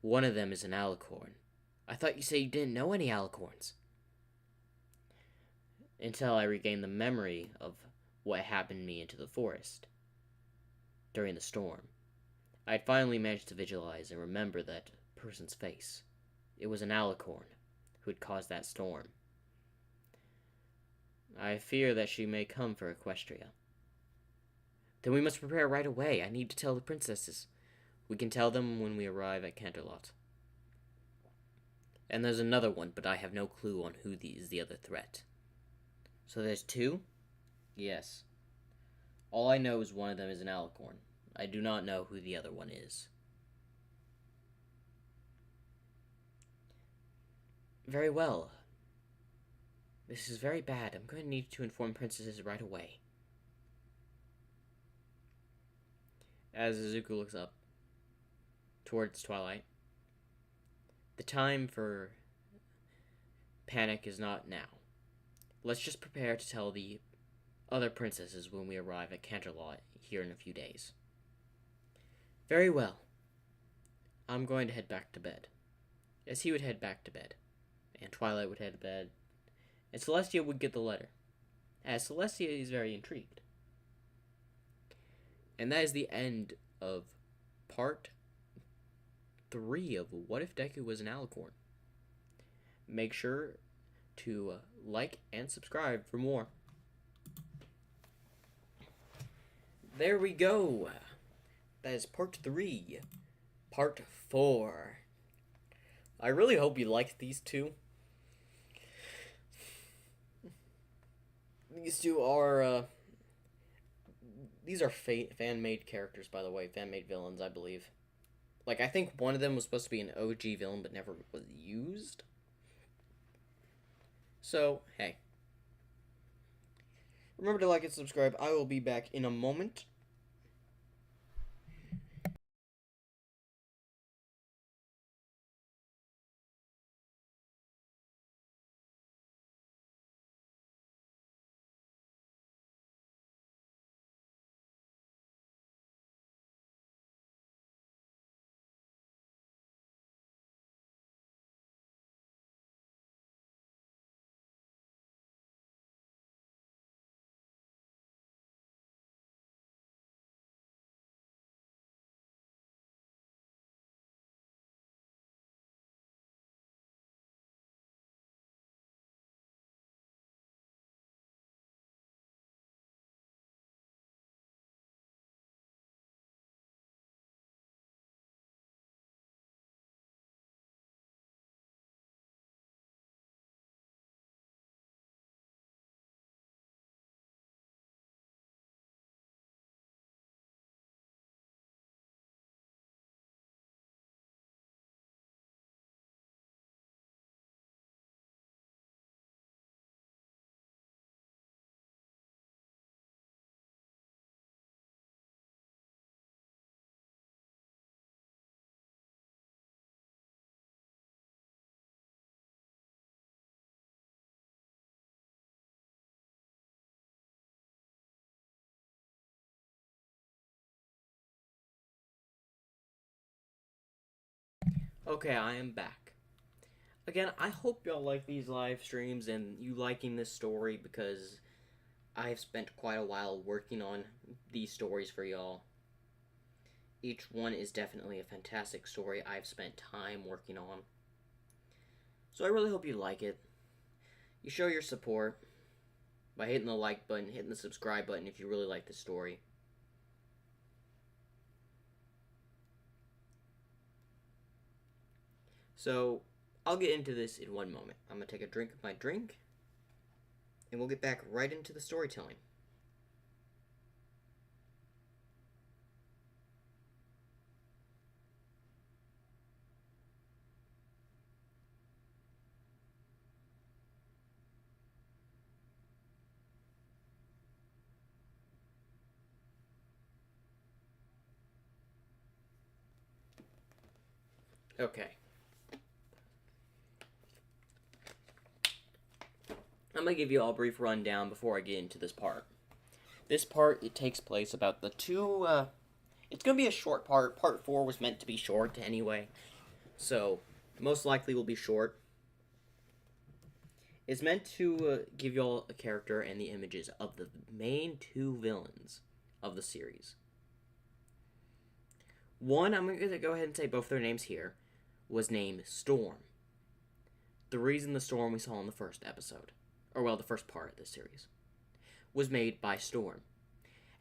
One of them is an alicorn." "I thought you said you didn't know any alicorns." "Until I regained the memory of what happened to me into the forest during the storm. I had finally managed to visualize and remember that person's face. It was an alicorn who had caused that storm. I fear that she may come for Equestria." "Then we must prepare right away. I need to tell the princesses." "We can tell them when we arrive at Canterlot. And there's another one, but I have no clue on who is the other threat." "So there's two?" "Yes. All I know is one of them is an alicorn. I do not know who the other one is." "Very well. This is very bad. I'm going to need to inform princesses right away." As Izuku looks up towards Twilight, "The time for panic is not now. Let's just prepare to tell the other princesses when we arrive at Canterlot here in a few days." "Very well. I'm going to head back to bed." As he would head back to bed, and Twilight would head to bed, and Celestia would get the letter, as Celestia is very intrigued. And that is the end of part 3 of What If Deku Was an Alicorn. Make sure to like and subscribe for more. There we go. That is part 3. Part 4. I really hope you liked these two. These two are, these are fan-made characters, by the way. Fan-made villains, I believe. Like, I think one of them was supposed to be an OG villain, but never was used. So, hey. Remember to like and subscribe. I will be back in a moment. Okay, I am back. Again, I hope y'all like these live streams and you liking this story because I've spent quite a while working on these stories for y'all. Each one is definitely a fantastic story I've spent time working on. So I really hope you like it. You show your support by hitting the like button, hitting the subscribe button if you really like the story. So, I'll get into this in one moment. I'm going to take a drink of my drink, and we'll get back right into the storytelling. Okay. I'm going to give you all a brief rundown before I get into this part. This part, it takes place about the two, it's going to be a short part. Part 4 was meant to be short anyway, so most likely will be short. It's meant to give y'all a character and the images of the main two villains of the series. One, I'm going to go ahead and say both their names here, was named Storm. The reason the Storm we saw in the first episode, or well, the first part of this series, was made by Storm,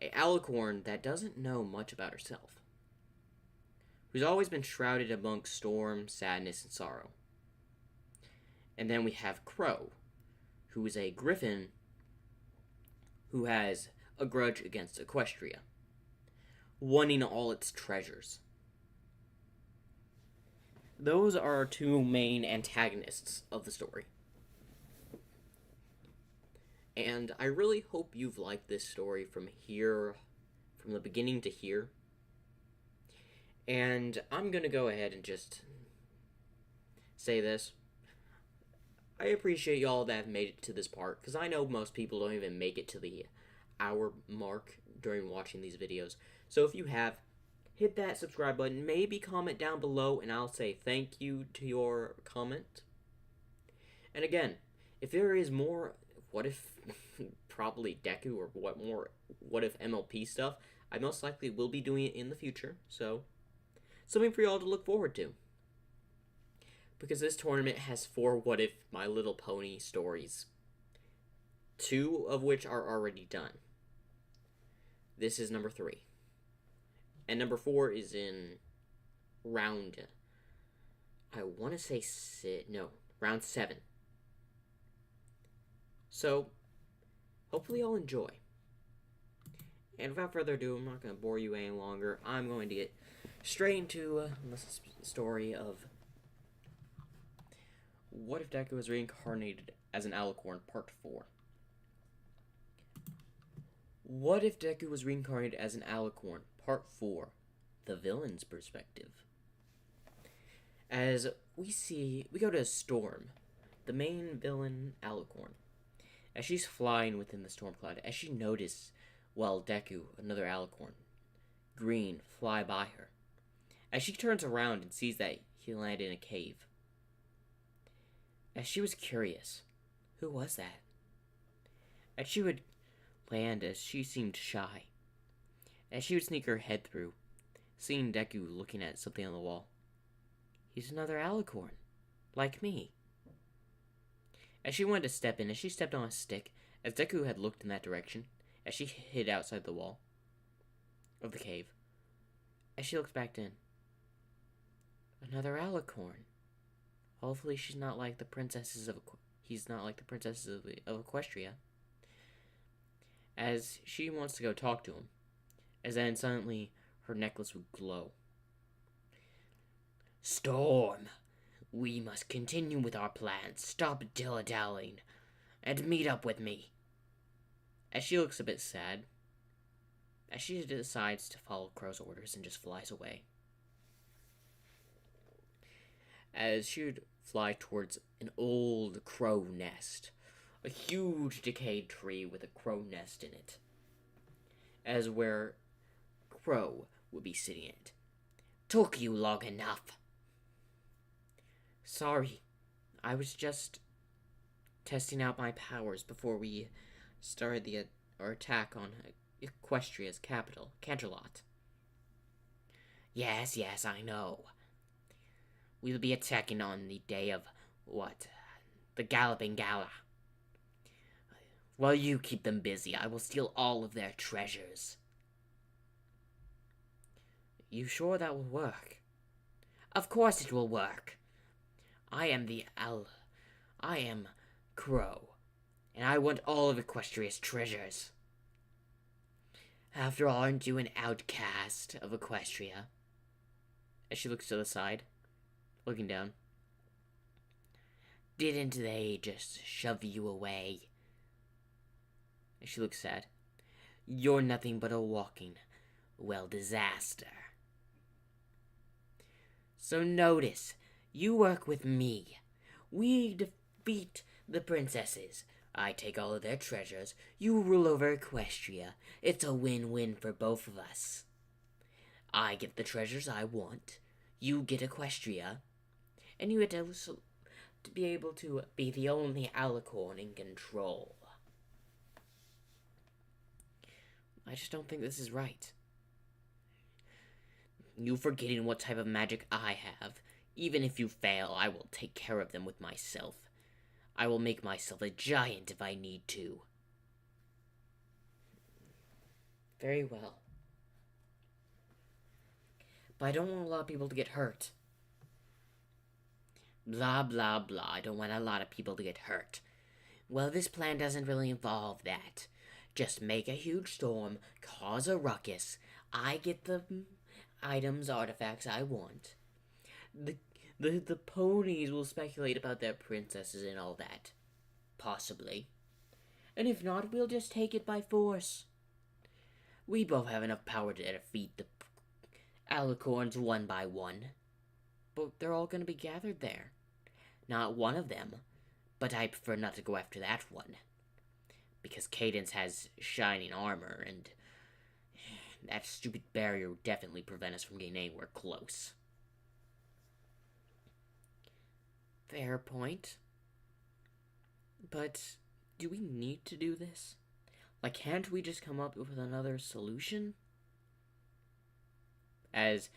a alicorn that doesn't know much about herself, who's always been shrouded amongst storm, sadness, and sorrow. And then we have Crow, who is a griffin who has a grudge against Equestria, wanting all its treasures. Those are our two main antagonists of the story. And I really hope you've liked this story from the beginning to here. And I'm going to go ahead and just say this. I appreciate y'all that have made it to this part, because I know most people don't even make it to the hour mark during watching these videos. So if you have, hit that subscribe button, maybe comment down below, and I'll say thank you to your comment. And again, if there is more what if probably Deku or what if MLP stuff, I most likely will be doing it in the future, so something for y'all to look forward to. Because this tournament has 4 What If My Little Pony stories, 2 of which are already done. This is number 3. And number 4 is in round, I want to say, round 7. So, hopefully y'all enjoy. And without further ado, I'm not going to bore you any longer. I'm going to get straight into the story of What If Deku Was Reincarnated as an Alicorn, Part 4. What If Deku Was Reincarnated as an Alicorn, Part 4, The Villain's Perspective. As we go to Storm, the main villain Alicorn. As she's flying within the storm cloud, as she notices, Deku, another Alicorn, green, fly by her. As she turns around and sees that he landed in a cave. As she was curious, who was that? As she would land, as she seemed shy. As she would sneak her head through, seeing Deku looking at something on the wall. He's another Alicorn, like me. As she wanted to step in, as she stepped on a stick, as Deku had looked in that direction, as she hid outside the wall of the cave, as she looked back in, another Alicorn. Hopefully he's not like the princesses of Equestria. As she wants to go talk to him, as then suddenly her necklace would glow. Storm! We must continue with our plans, stop dilly-dallying, and meet up with me. As she looks a bit sad, as she decides to follow Crow's orders and just flies away. As she would fly towards an old crow nest, a huge decayed tree with a crow nest in it, as where Crow would be sitting in it. Took you long enough. Sorry, I was just testing out my powers before we started our attack on Equestria's capital, Canterlot. Yes, yes, I know. We'll be attacking on the day of what? The Galloping Gala. While you keep them busy, I will steal all of their treasures. You sure that will work? Of course it will work. I am Crow, and I want all of Equestria's treasures. After all, aren't you an outcast of Equestria? As she looks to the side, looking down. Didn't they just shove you away? As she looks sad. You're nothing but a walking, disaster. So notice, you work with me. We defeat the princesses. I take all of their treasures. You rule over Equestria. It's a win-win for both of us. I get the treasures I want. You get Equestria. And you get to be able to be the only Alicorn in control. I just don't think this is right. You forgetting what type of magic I have. Even if you fail, I will take care of them with myself. I will make myself a giant if I need to. Very well. But I don't want a lot of people to get hurt. Blah, blah, blah. I don't want a lot of people to get hurt. Well, this plan doesn't really involve that. Just make a huge storm, cause a ruckus. I get the items, artifacts I want. The ponies will speculate about their princesses and all that. Possibly. And if not, we'll just take it by force. We both have enough power to defeat the Alicorns one by one. But they're all going to be gathered there. Not one of them. But I prefer not to go after that one. Because Cadance has shining armor, and that stupid barrier would definitely prevent us from getting anywhere close. Fair point. But do we need to do this? Like, can't we just come up with another solution? As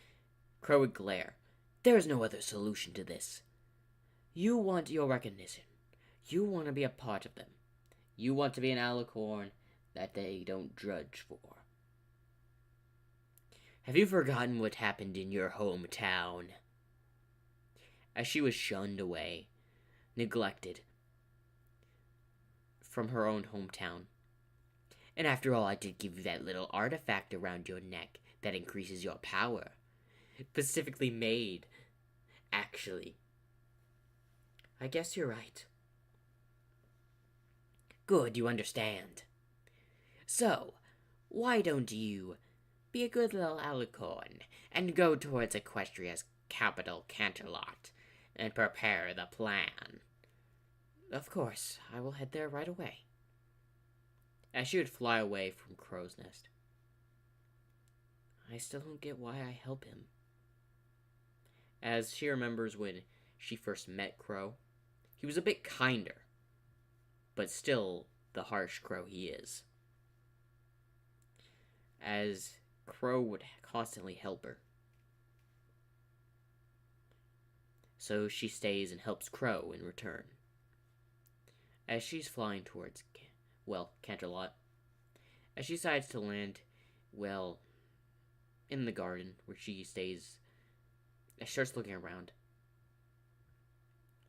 Crow would glare. There is no other solution to this. You want your recognition. You want to be a part of them. You want to be an Alicorn that they don't drudge for. Have you forgotten what happened in your hometown? As she was shunned away, neglected from her own hometown. And after all, I did give you that little artifact around your neck that increases your power. Specifically made, actually. I guess you're right. Good, you understand. So, why don't you be a good little Alicorn and go towards Equestria's capital, Canterlot, and prepare the plan? Of course, I will head there right away. As she would fly away from Crow's Nest. I still don't get why I help him. As she remembers when she first met Crow, he was a bit kinder, but still the harsh Crow he is. As Crow would constantly help her. So she stays and helps Crow in return. As she's flying towards, Canterlot, as she decides to land, in the garden where she stays, she starts looking around.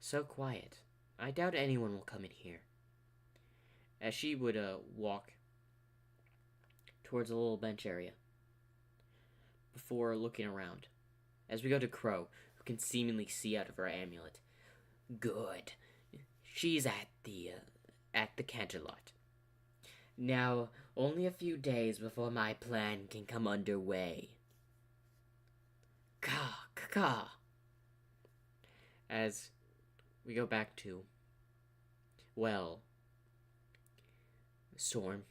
So quiet. I doubt anyone will come in here. As she would walk towards a little bench area before looking around. As we go to Crow, who can seemingly see out of her amulet. Good. She's at the Canterlot. Now, only a few days before my plan can come underway. Caw. As we go back to, Storm.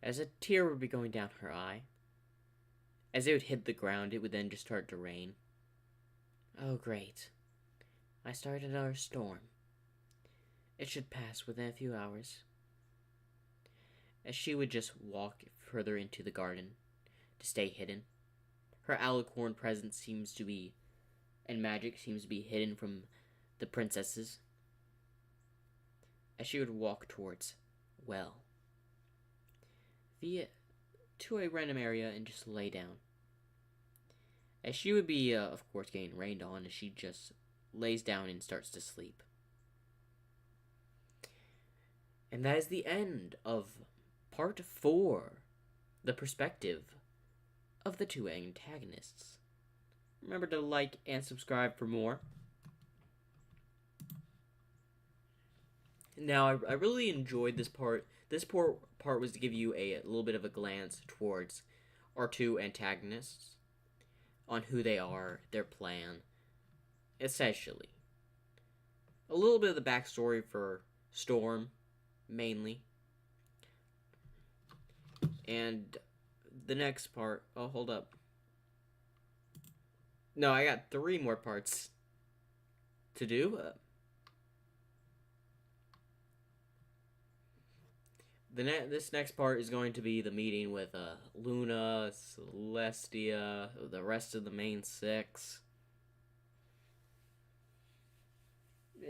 As a tear would be going down her eye. As it would hit the ground, it would then just start to rain. Oh, great. I started another storm. It should pass within a few hours. As she would just walk further into the garden to stay hidden, her alicorn presence seems to be, and magic seems to be hidden from the princesses. As she would walk towards, well, to a random area and just lay down. As she would be, of course, getting rained on, as she just lays down and starts to sleep. And that is the end of part 4, the perspective of the two antagonists. Remember to like and subscribe for more. Now, I really enjoyed this part. This part was to give you a little bit of a glance towards our two antagonists, on who they are, their plan, essentially. A little bit of the backstory for Storm, mainly. And the next part, oh, hold up. No, I got 3 more parts to do. This next part is going to be the meeting with Luna, Celestia, the rest of the main 6.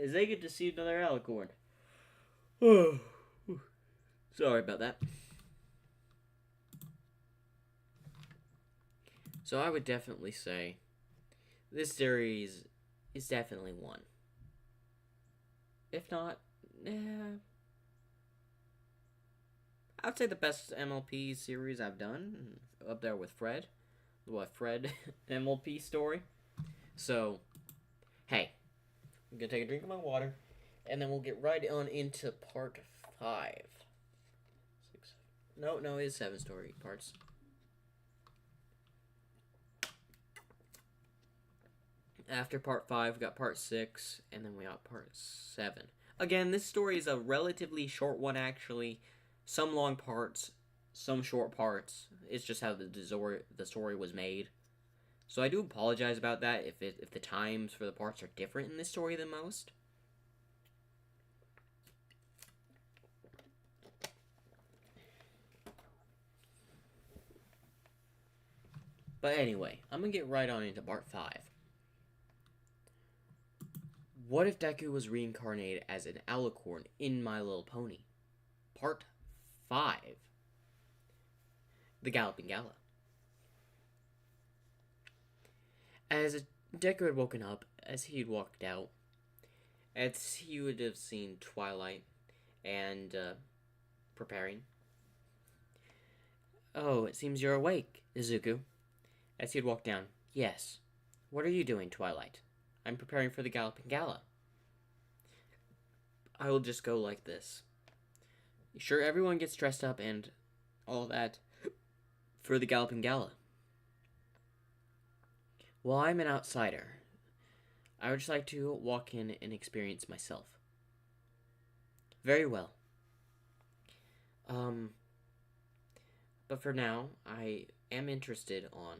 As they get to see another alicorn. Oh, sorry about that. So I would definitely say this series is definitely one. If not, I'd say the best MLP series I've done, up there with Fred. Fred MLP story. So, hey, I'm gonna take a drink of my water, and then we'll get right on into part 5. 6. No, it's 7 story parts. After part 5, we got part 6, and then we got part 7. Again, this story is a relatively short one, actually. Some long parts, some short parts. It's just how the story was made. So I do apologize about that if the times for the parts are different in this story than most. But anyway, I'm gonna get right on into part 5. What if Deku was reincarnated as an alicorn in My Little Pony? Part 5. The Galloping Gala. As Deku had woken up, as he had walked out, as he would have seen Twilight and preparing. Oh, it seems you're awake, Izuku. As he had walked down. Yes. What are you doing, Twilight? I'm preparing for the Galloping Gala. I will just go like this. Sure, everyone gets dressed up and all that for the Galloping Gala. Well, I'm an outsider. I would just like to walk in and experience myself. Very well. But for now, I am interested on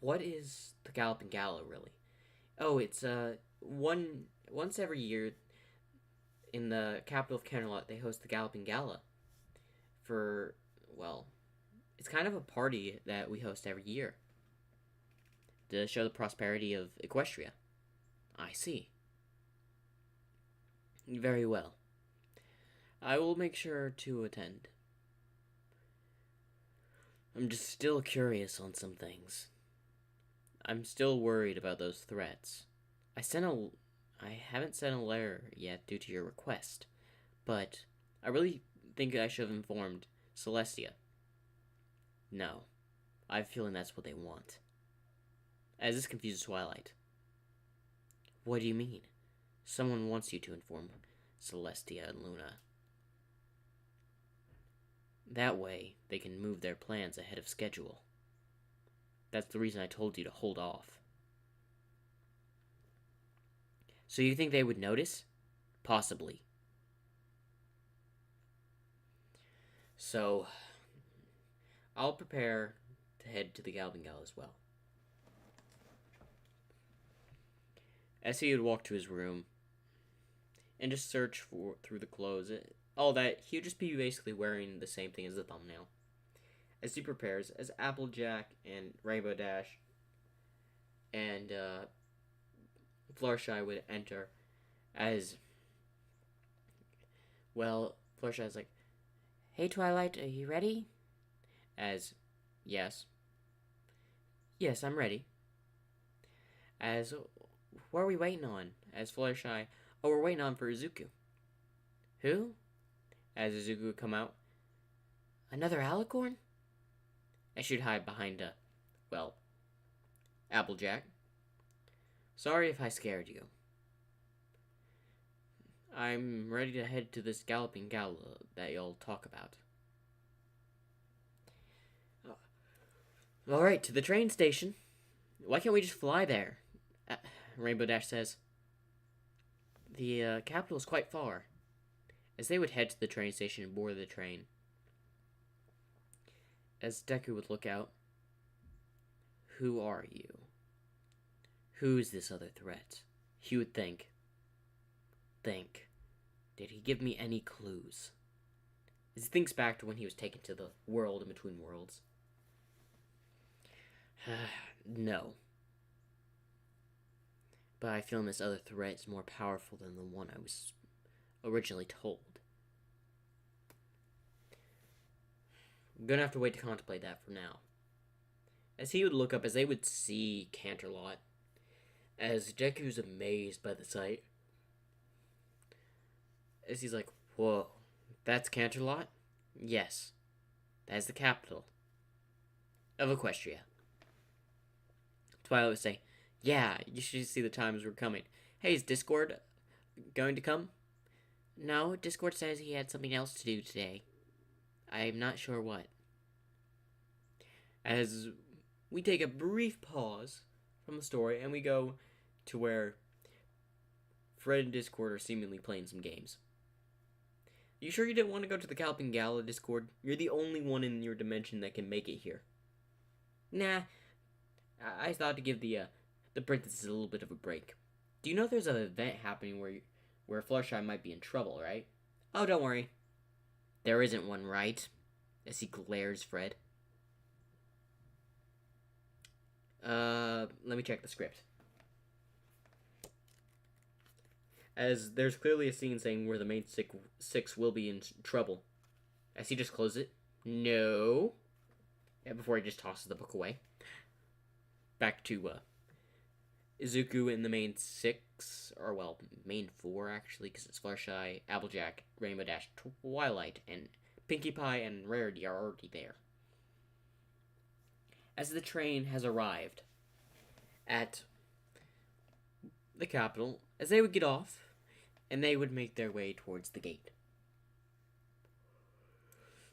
what is the Galloping Gala really? Oh, it's once every year in the capital of Camelot they host the Galloping Gala. For, well, it's kind of a party that we host every year to show the prosperity of Equestria. I see. Very well. I will make sure to attend. I'm just still curious on some things. I'm still worried about those threats. I haven't sent a letter yet due to your request, but I really think I should have informed Celestia. No, I have a feeling that's what they want. As this confuses Twilight. What do you mean? Someone wants you to inform Celestia and Luna. That way, they can move their plans ahead of schedule. That's the reason I told you to hold off. So you think they would notice? Possibly. So, I'll prepare to head to the Galloping Gala as well. as he would walk to his room and just search for through the clothes, all that. He would just be basically wearing the same thing as the thumbnail. As he prepares, as Applejack and Rainbow Dash and Fluttershy would enter, as well, Fluttershy's like, "Hey Twilight, are you ready?" As, "Yes." "Yes, I'm ready." As, "What are we waiting on?" As Fluttershy, "Oh, we're waiting on for Izuku." "Who?" As Izuku would come out, "Another Alicorn?" As she'd hide behind well, Applejack. "Sorry if I scared you. I'm ready to head to this galloping gala that y'all talk about." "Alright, to the train station. Why can't we just fly there?" Rainbow Dash says. "The capital is quite far." As they would head to the train station and board the train, as Deku would look out, "Who are you? Who's this other threat?" He would think. Did he give me any clues? As he thinks back to when he was taken to the world in between worlds. No. But I feel this other threat is more powerful than the one I was originally told. I'm gonna have to wait to contemplate that for now. As he would look up, as they would see Canterlot, as Deku's amazed by the sight, as he's like, "Whoa, that's Canterlot?" "Yes, that is the capital of Equestria." Twilight would say, "Yeah, you should see the times we're coming. Hey, is Discord going to come?" "No, Discord says he had something else to do today. I'm not sure what." As we take a brief pause from the story and we go to where Fred and Discord are seemingly playing some games. "You sure you didn't want to go to the Galloping Gala, Discord? You're the only one in your dimension that can make it here." "Nah, I thought to give the princesses a little bit of a break. Do you know there's an event happening where Fluttershy might be in trouble, right?" "Oh, don't worry. There isn't one, right?" As he glares Fred. Let me check the script. As there's clearly a scene saying where the main six will be in trouble. As he just closes it. "No." And before he just tosses the book away. Back to Izuku in the main six, or well, main four actually, because it's Fluttershy, Applejack, Rainbow Dash, Twilight, and Pinkie Pie and Rarity are already there. As the train has arrived at the capital, as they would get off, and they would make their way towards the gate.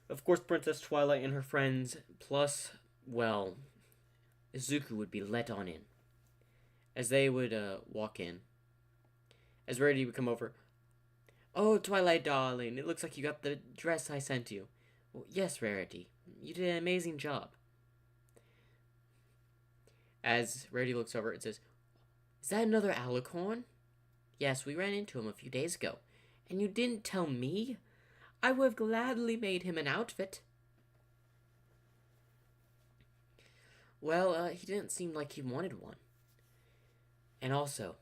Of course, Princess Twilight and her friends, plus, well, Izuku would be let on in. As they would walk in, as Rarity would come over. "Oh, Twilight darling, it looks like you got the dress I sent you." "Well, yes, Rarity, you did an amazing job." As Rarity looks over and says, "Is that another Alicorn?" "Yes, we ran into him a few days ago." "And you didn't tell me? I would have gladly made him an outfit." "Well, he didn't seem like he wanted one. And also,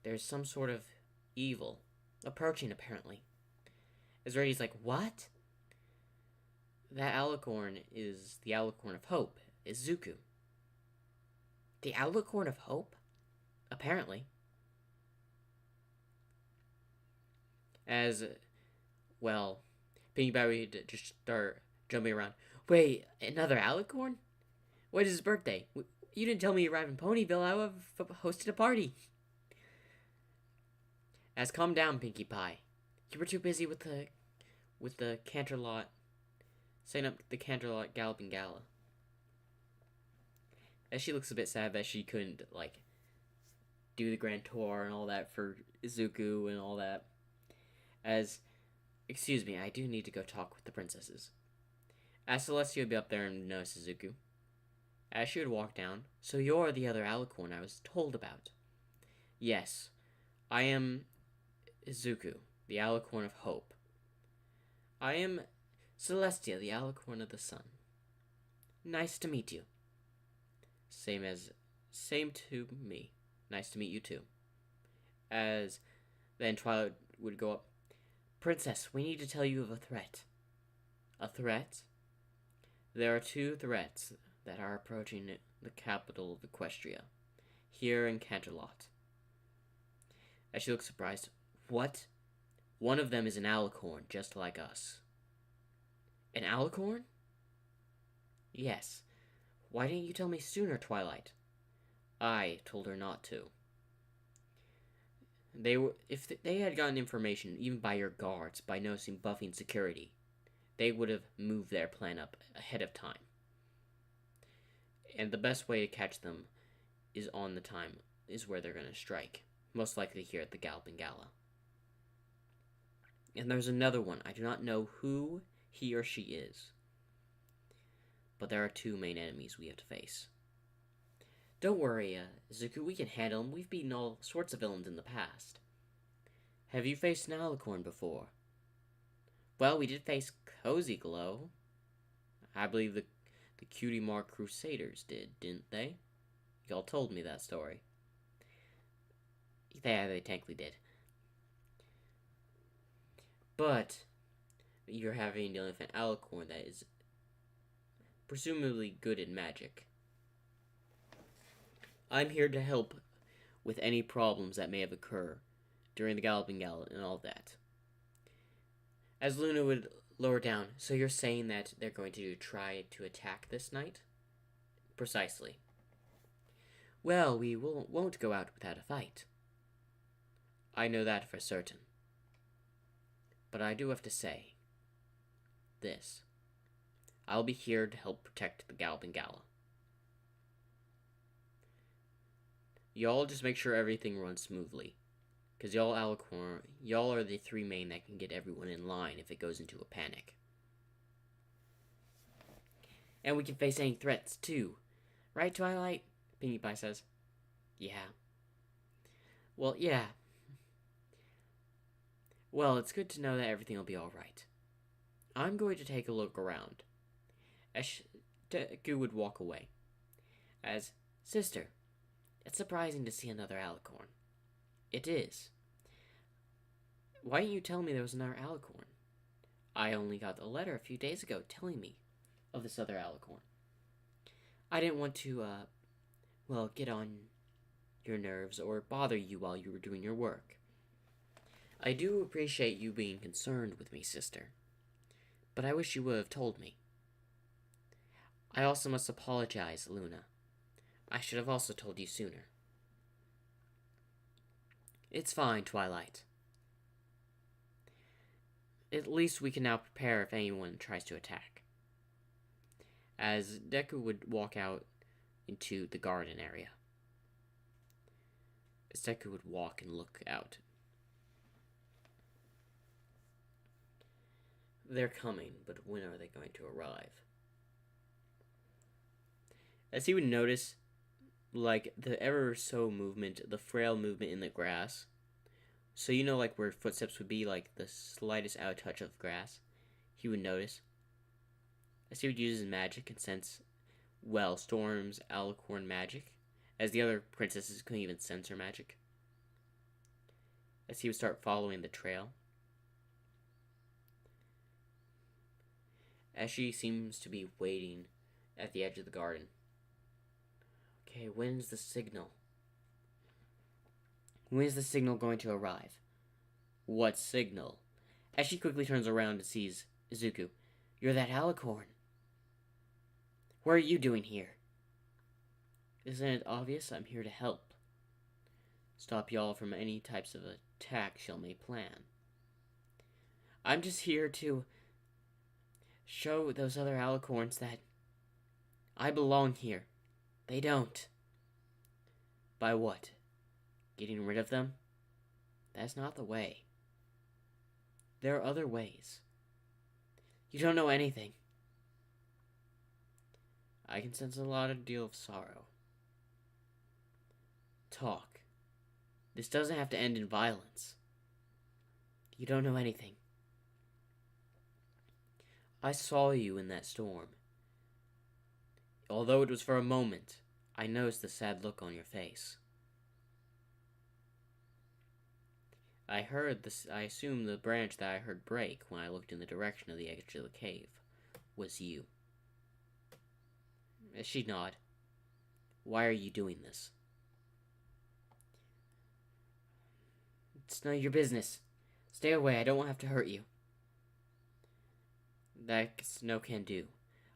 there's some sort of evil approaching, apparently." As Rarity's like, "What?" "That Alicorn is the Alicorn of Hope, Izuku." "The Alicorn of Hope?" "Apparently." As, well, Pinkie Pie would just start jumping around. "Wait, another Alicorn? When is his birthday? You didn't tell me you arrived in Ponyville. I would have hosted a party." As, "Calm down, Pinkie Pie. You were too busy with the Canterlot, setting up the Canterlot Galloping Gala." As she looks a bit sad that she couldn't, do the Grand Tour and all that for Izuku and all that. As, "Excuse me, I do need to go talk with the princesses." As Celestia would be up there and notice Izuku. As she would walk down, "So you're the other Alicorn I was told about." Yes, I am Izuku, the Alicorn of Hope. I am Celestia, the Alicorn of the Sun. Nice to meet you. Same to me. Nice to meet you too. As then Twilight would go up. Princess, we need to tell you of a threat. A threat? There are two threats that are approaching the capital of Equestria, here in Canterlot. As she looks surprised, what? One of them is an alicorn, just like us. An alicorn? Yes. Why didn't you tell me sooner, Twilight? I told her not to. If they had gotten information, even by your guards, by noticing Buffy and security, they would have moved their plan up ahead of time. And the best way to catch them is on the time, is where they're going to strike. Most likely here at the Galloping Gala. And there's another one. I do not know who he or she is. But there are two main enemies we have to face. Don't worry, Zuku, we can handle them. We've beaten all sorts of villains in the past. Have you faced an alicorn before? Well, we did face Cozy Glow. I believe the Cutie Mark Crusaders did, didn't they? Y'all told me that story. Yeah, they technically did. But you're having dealing with an alicorn that is presumably good in magic. I'm here to help with any problems that may have occurred during the Galloping Gala and all that. As Luna would lower down, so you're saying that they're going to try to attack this night? Precisely. Well, we won't go out without a fight. I know that for certain. But I do have to say this. I'll be here to help protect the Galloping Gala. Y'all just make sure everything runs smoothly. Because y'all are the three main that can get everyone in line if it goes into a panic. And we can face any threats, too. Right, Twilight? Pinkie Pie says. Yeah. Well, yeah. Well, it's good to know that everything will be alright. I'm going to take a look around. As Deku would walk away. As, Sister, it's surprising to see another alicorn. It is. Why didn't you tell me there was another alicorn? I only got a letter a few days ago telling me of this other alicorn. I didn't want to, get on your nerves or bother you while you were doing your work. I do appreciate you being concerned with me, sister, but I wish you would have told me. I also must apologize, Luna. I should have also told you sooner. It's fine, Twilight. At least we can now prepare if anyone tries to attack. As Deku would walk out into the garden area. As Deku would walk and look out. They're coming, but when are they going to arrive? As he would notice, like, the ever-so movement, the frail movement in the grass. So you know, like, where footsteps would be, like, the slightest out-touch of grass. He would notice. As he would use his magic and sense, well, Storm's alicorn magic. As the other princesses couldn't even sense her magic. As he would start following the trail. As she seems to be waiting at the edge of the garden. Okay, when's the signal? When is the signal going to arrive? What signal? As she quickly turns around and sees Izuku. You're that alicorn. What are you doing here? Isn't it obvious? I'm here to help. Stop y'all from any types of attacks y'all may plan. I'm just here to show those other alicorns that I belong here. They don't. By what? Getting rid of them? That's not the way. There are other ways. You don't know anything. I can sense a deal of sorrow. Talk. This doesn't have to end in violence. You don't know anything. I saw you in that storm. Although it was for a moment, I noticed the sad look on your face. I assume the branch that I heard break when I looked in the direction of the edge of the cave was you. She nodded. Why are you doing this? It's none of your business. Stay away, I don't have to hurt you. That's no can do.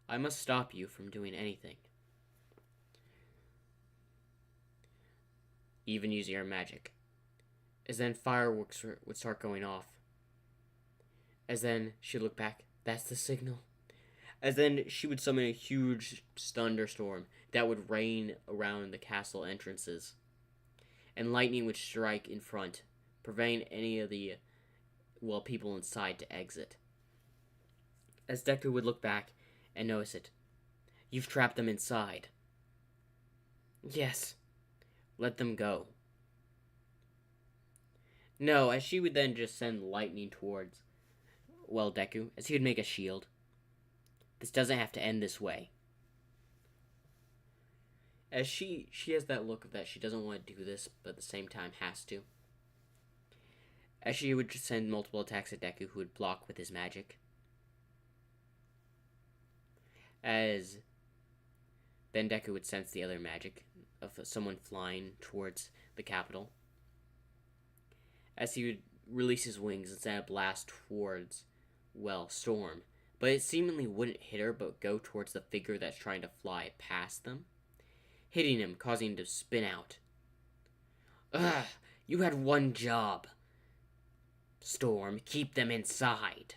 I must stop you from doing anything. Even using your magic. As then fireworks would start going off. As then she'd look back. That's the signal. As then she would summon a huge thunderstorm that would rain around the castle entrances. And lightning would strike in front, preventing any of the, people inside to exit. As Deku would look back and notice it. You've trapped them inside. Yes. Let them go. No, as she would then just send lightning towards, Deku, as he would make a shield. This doesn't have to end this way. As she has that look of that she doesn't want to do this, but at the same time has to. As she would just send multiple attacks at Deku, who would block with his magic. As then Deku would sense the other magic of someone flying towards the capital. As he would release his wings and send a blast towards, Storm. But it seemingly wouldn't hit her, but go towards the figure that's trying to fly past them, hitting him, causing him to spin out. Ugh, you had one job. Storm, keep them inside.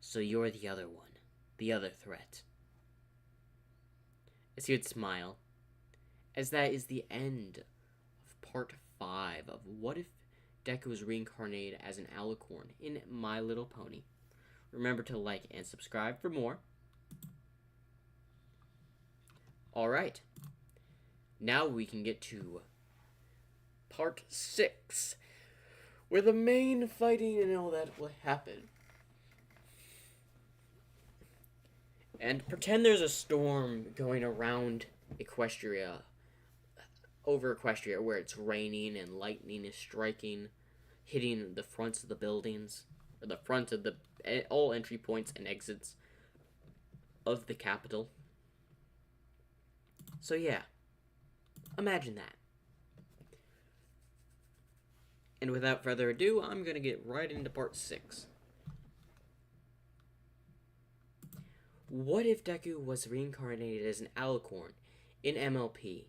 So you're the other one, the other threat. As he would smile, as that is the end of part 5 of What If Deku was reincarnated as an alicorn in My Little Pony. Remember to like and subscribe for more. Alright, now we can get to part 6, where the main fighting and all that will happen. And pretend there's a storm going around Equestria, over Equestria, where it's raining and lightning is striking, hitting the fronts of the buildings, or the front of all entry points and exits of the capital. So yeah, imagine that. And without further ado, I'm going to get right into part 6. What if Deku was reincarnated as an alicorn in MLP?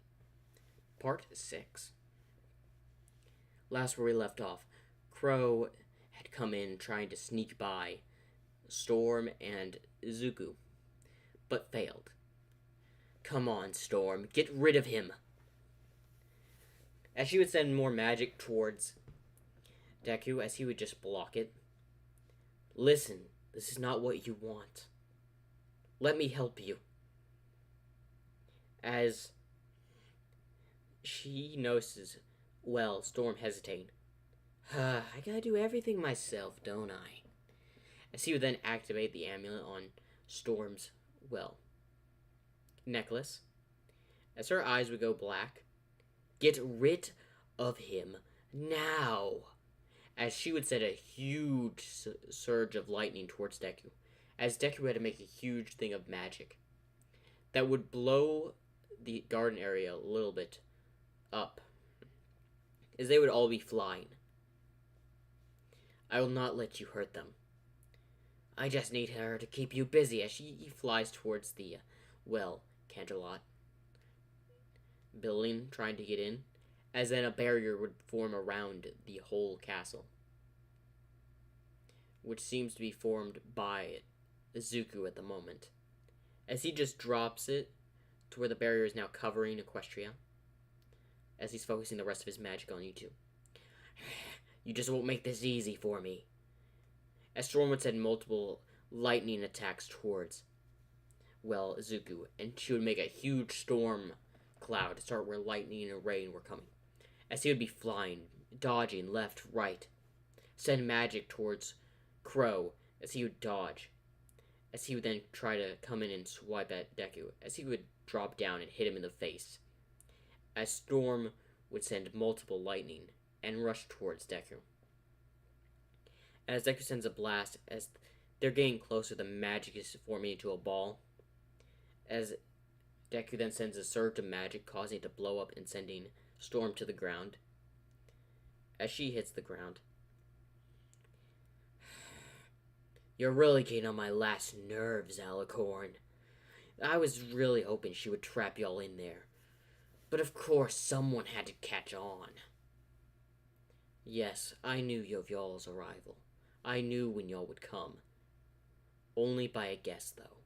Part 6. Last where we left off, Crow had come in trying to sneak by Storm and Izuku, but failed. Come on, Storm, get rid of him. As she would send more magic towards Deku, as he would just block it. Listen, this is not what you want. Let me help you. As she notices, Storm hesitating. I gotta do everything myself, don't I? As he would then activate the amulet on Storm's, necklace. As her eyes would go black. Get rid of him now. As she would send a huge surge of lightning towards Deku. As Deku had to make a huge thing of magic that would blow the garden area a little bit up, as they would all be flying. I will not let you hurt them. I just need her to keep you busy. As she flies towards the, Canterlot building, trying to get in, as then a barrier would form around the whole castle, which seems to be formed by Izuku at the moment, as he just drops it to where the barrier is now covering Equestria, as he's focusing the rest of his magic on you two. You just won't make this easy for me. As Storm would send multiple lightning attacks towards, Izuku, and she would make a huge storm cloud to start where lightning and rain were coming. as he would be flying, dodging left, right, send magic towards Crow as he would dodge, as he would then try to come in and swipe at Deku, as he would drop down and hit him in the face, as Storm would send multiple lightning and rush towards Deku. As Deku sends a blast, as they're getting closer, the magic is forming into a ball, as Deku then sends a surge of magic, causing it to blow up and sending Storm to the ground. As she hits the ground, "You're really getting on my last nerves, Alicorn. I was really hoping she would trap y'all in there. But of course, someone had to catch on." "Yes, I knew of y'all's arrival. I knew when y'all would come. Only by a guess, though.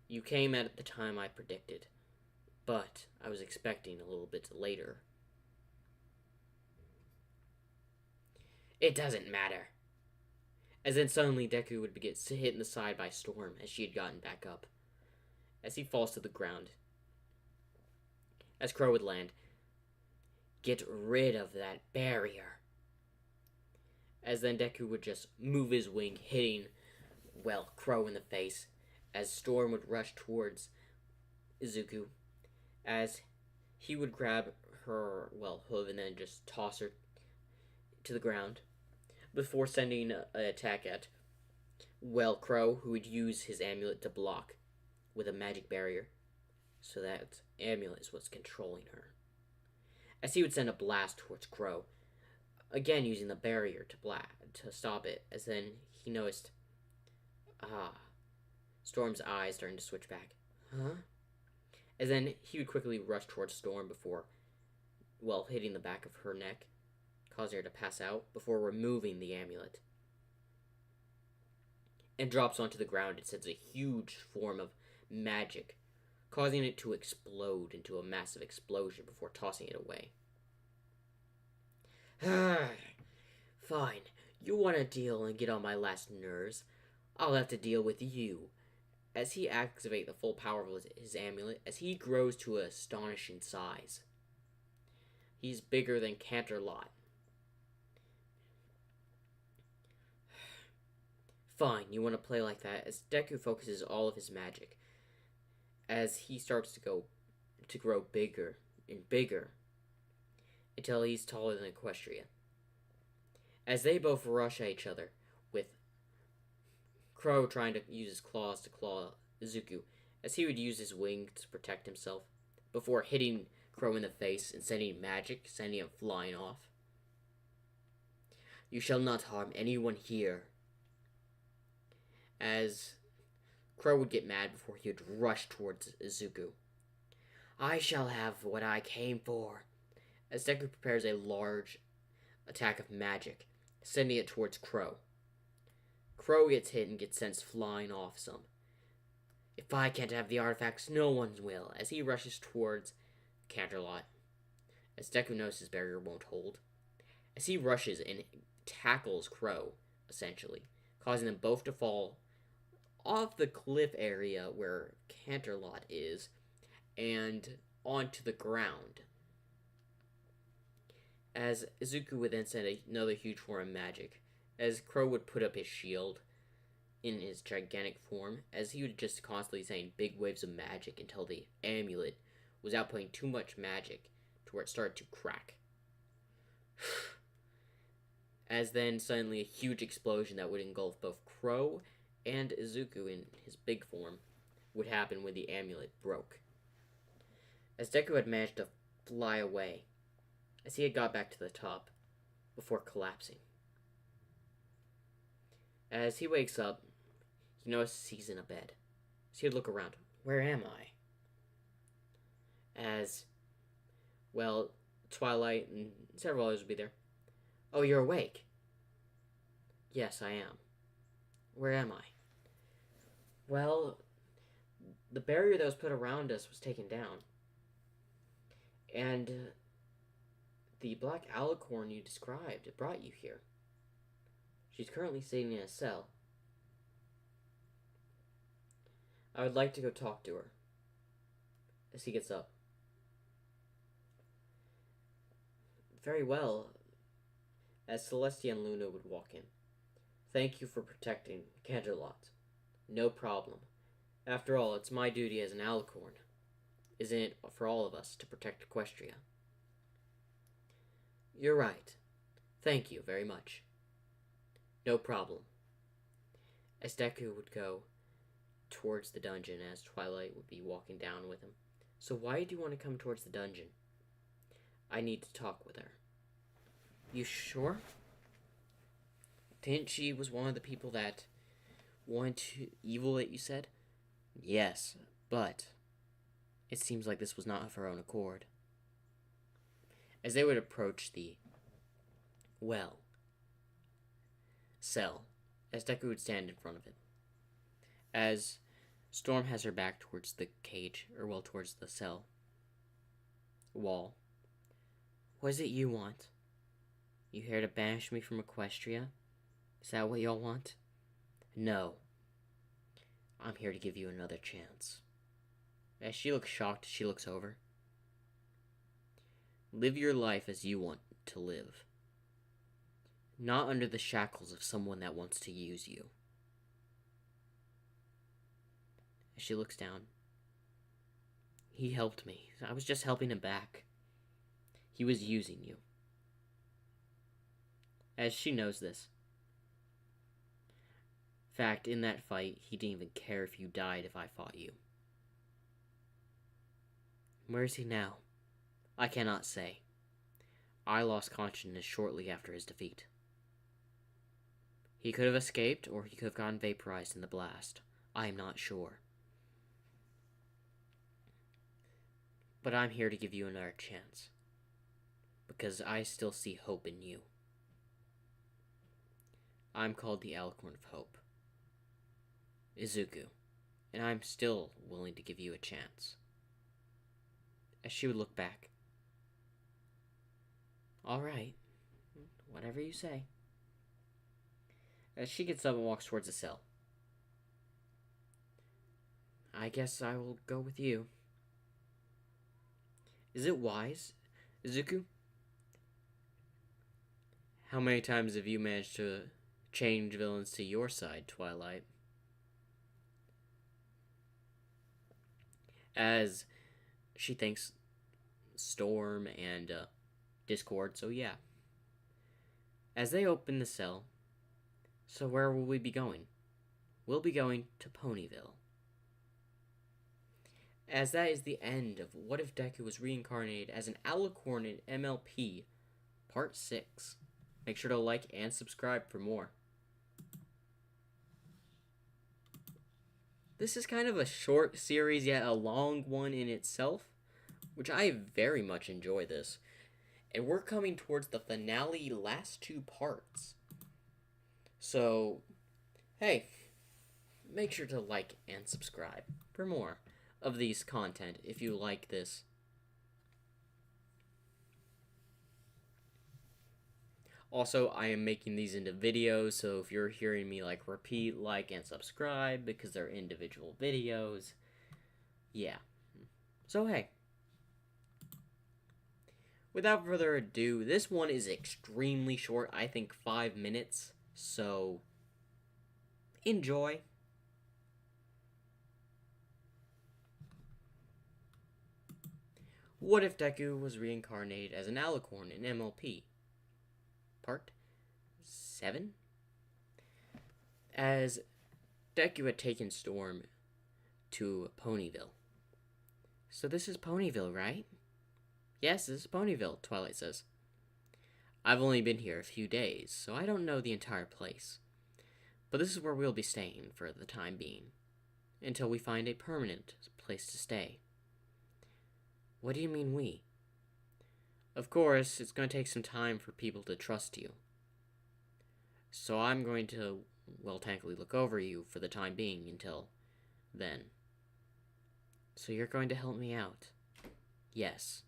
You came at the time I predicted, but I was expecting a little bit later." "It doesn't matter." As then suddenly Deku would get hit in the side by Storm as she had gotten back up, as he falls to the ground. As Crow would land, "Get rid of that barrier." As then Deku would just move his wing, hitting, Crow in the face, as Storm would rush towards Izuku, as he would grab her, hoof and then just toss her to the ground before sending an attack at, Crow, who would use his amulet to block with a magic barrier, so that amulet is what's controlling her. As he would send a blast towards Crow, again using the barrier to stop it, as then he noticed, Storm's eyes starting to switch back. Huh? As then he would quickly rush towards Storm before, hitting the back of her neck, causing her to pass out before removing the amulet. And drops onto the ground and sends a huge form of magic, causing it to explode into a massive explosion before tossing it away. "Fine, you want to deal and get on my last nerves. I'll have to deal with you." As he activates the full power of his amulet, as he grows to an astonishing size. He's bigger than Canterlot. "Fine, you want to play like that," as Deku focuses all of his magic, as he starts to grow bigger and bigger until he's taller than Equestria. As they both rush at each other, with Crow trying to use his claws to claw Izuku, as he would use his wing to protect himself, before hitting Crow in the face and sending him flying off. "You shall not harm anyone here." As Crow would get mad before he would rush towards Izuku. "I shall have what I came for." As Deku prepares a large attack of magic, sending it towards Crow. Crow gets hit and gets sent flying off some. "If I can't have the artifacts, no one will," as he rushes towards Canterlot. As Deku knows his barrier won't hold. As he rushes and tackles Crow, essentially, causing them both to fall off the cliff area where Canterlot is and onto the ground. As Izuku would then send another huge form of magic, as Crow would put up his shield in his gigantic form, as he would just constantly send big waves of magic until the amulet was outputting too much magic to where it started to crack. As then suddenly a huge explosion that would engulf both Crow and Izuku in his big form would happen when the amulet broke. As Deku had managed to fly away, as he had got back to the top before collapsing. As he wakes up, he notices he's in a bed. So he'd look around. Where am I? As, Twilight and several others would be there. "Oh, you're awake." "Yes, I am." "Where am I?" The barrier that was put around us was taken down. And the black alicorn you described, it brought you here. She's currently sitting in a cell. I would like to go talk to her." As he gets up. Very well, as Celestia and Luna would walk in. Thank you for protecting Canterlot. No problem. After all, it's my duty as an alicorn, isn't it, for all of us to protect Equestria? You're right. Thank you very much. No problem. As Deku would go towards the dungeon, as Twilight would be walking down with him. So why do you want to come towards the dungeon? I need to talk with her. You sure? Didn't she was one of the people that wanted to evil that you said? Yes, but it seems like this was not of her own accord. As they would approach the cell, as Deku would stand in front of it. As Storm has her back towards the cage, or towards the cell wall. What is it you want? You here to banish me from Equestria? Is that what y'all want? No. I'm here to give you another chance. As she looks shocked, she looks over. Live your life as you want to live. Not under the shackles of someone that wants to use you. As she looks down. He helped me. I was just helping him back. He was using you. As she knows this. In fact, in that fight, he didn't even care if you died if I fought you. Where is he now? I cannot say. I lost consciousness shortly after his defeat. He could have escaped, or he could have gotten vaporized in the blast. I am not sure. But I'm here to give you another chance. Because I still see hope in you. I'm called the Alicorn of Hope. Izuku. And I'm still willing to give you a chance. As she would look back. Alright. Whatever you say. As she gets up and walks towards the cell. I guess I will go with you. Is it wise, Izuku? How many times have you managed to change villains to your side, Twilight? As she thinks Storm and Discord, so yeah. As they open the cell, so where will we be going? We'll be going to Ponyville. As that is the end of What If Deku Was Reincarnated as an Alicorn in MLP, Part 6. Make sure to like and subscribe for more. This is kind of a short series, yet a long one in itself, which I very much enjoy this. And we're coming towards the finale last 2 parts. So, hey, make sure to like and subscribe for more of these content if you like this. Also, I am making these into videos, so if you're hearing me repeat, like, and subscribe because they're individual videos, yeah. So hey, without further ado, this one is extremely short, I think 5 minutes, so enjoy. What if Deku was reincarnated as an Alicorn in MLP? Part 7? As Deku had taken Storm to Ponyville. So this is Ponyville, right? Yes, this is Ponyville, Twilight says. I've only been here a few days, so I don't know the entire place. But this is where we'll be staying for the time being, until we find a permanent place to stay. What do you mean we? Of course, it's going to take some time for people to trust you. So I'm going to, technically look over you for the time being until then. So you're going to help me out? Yes.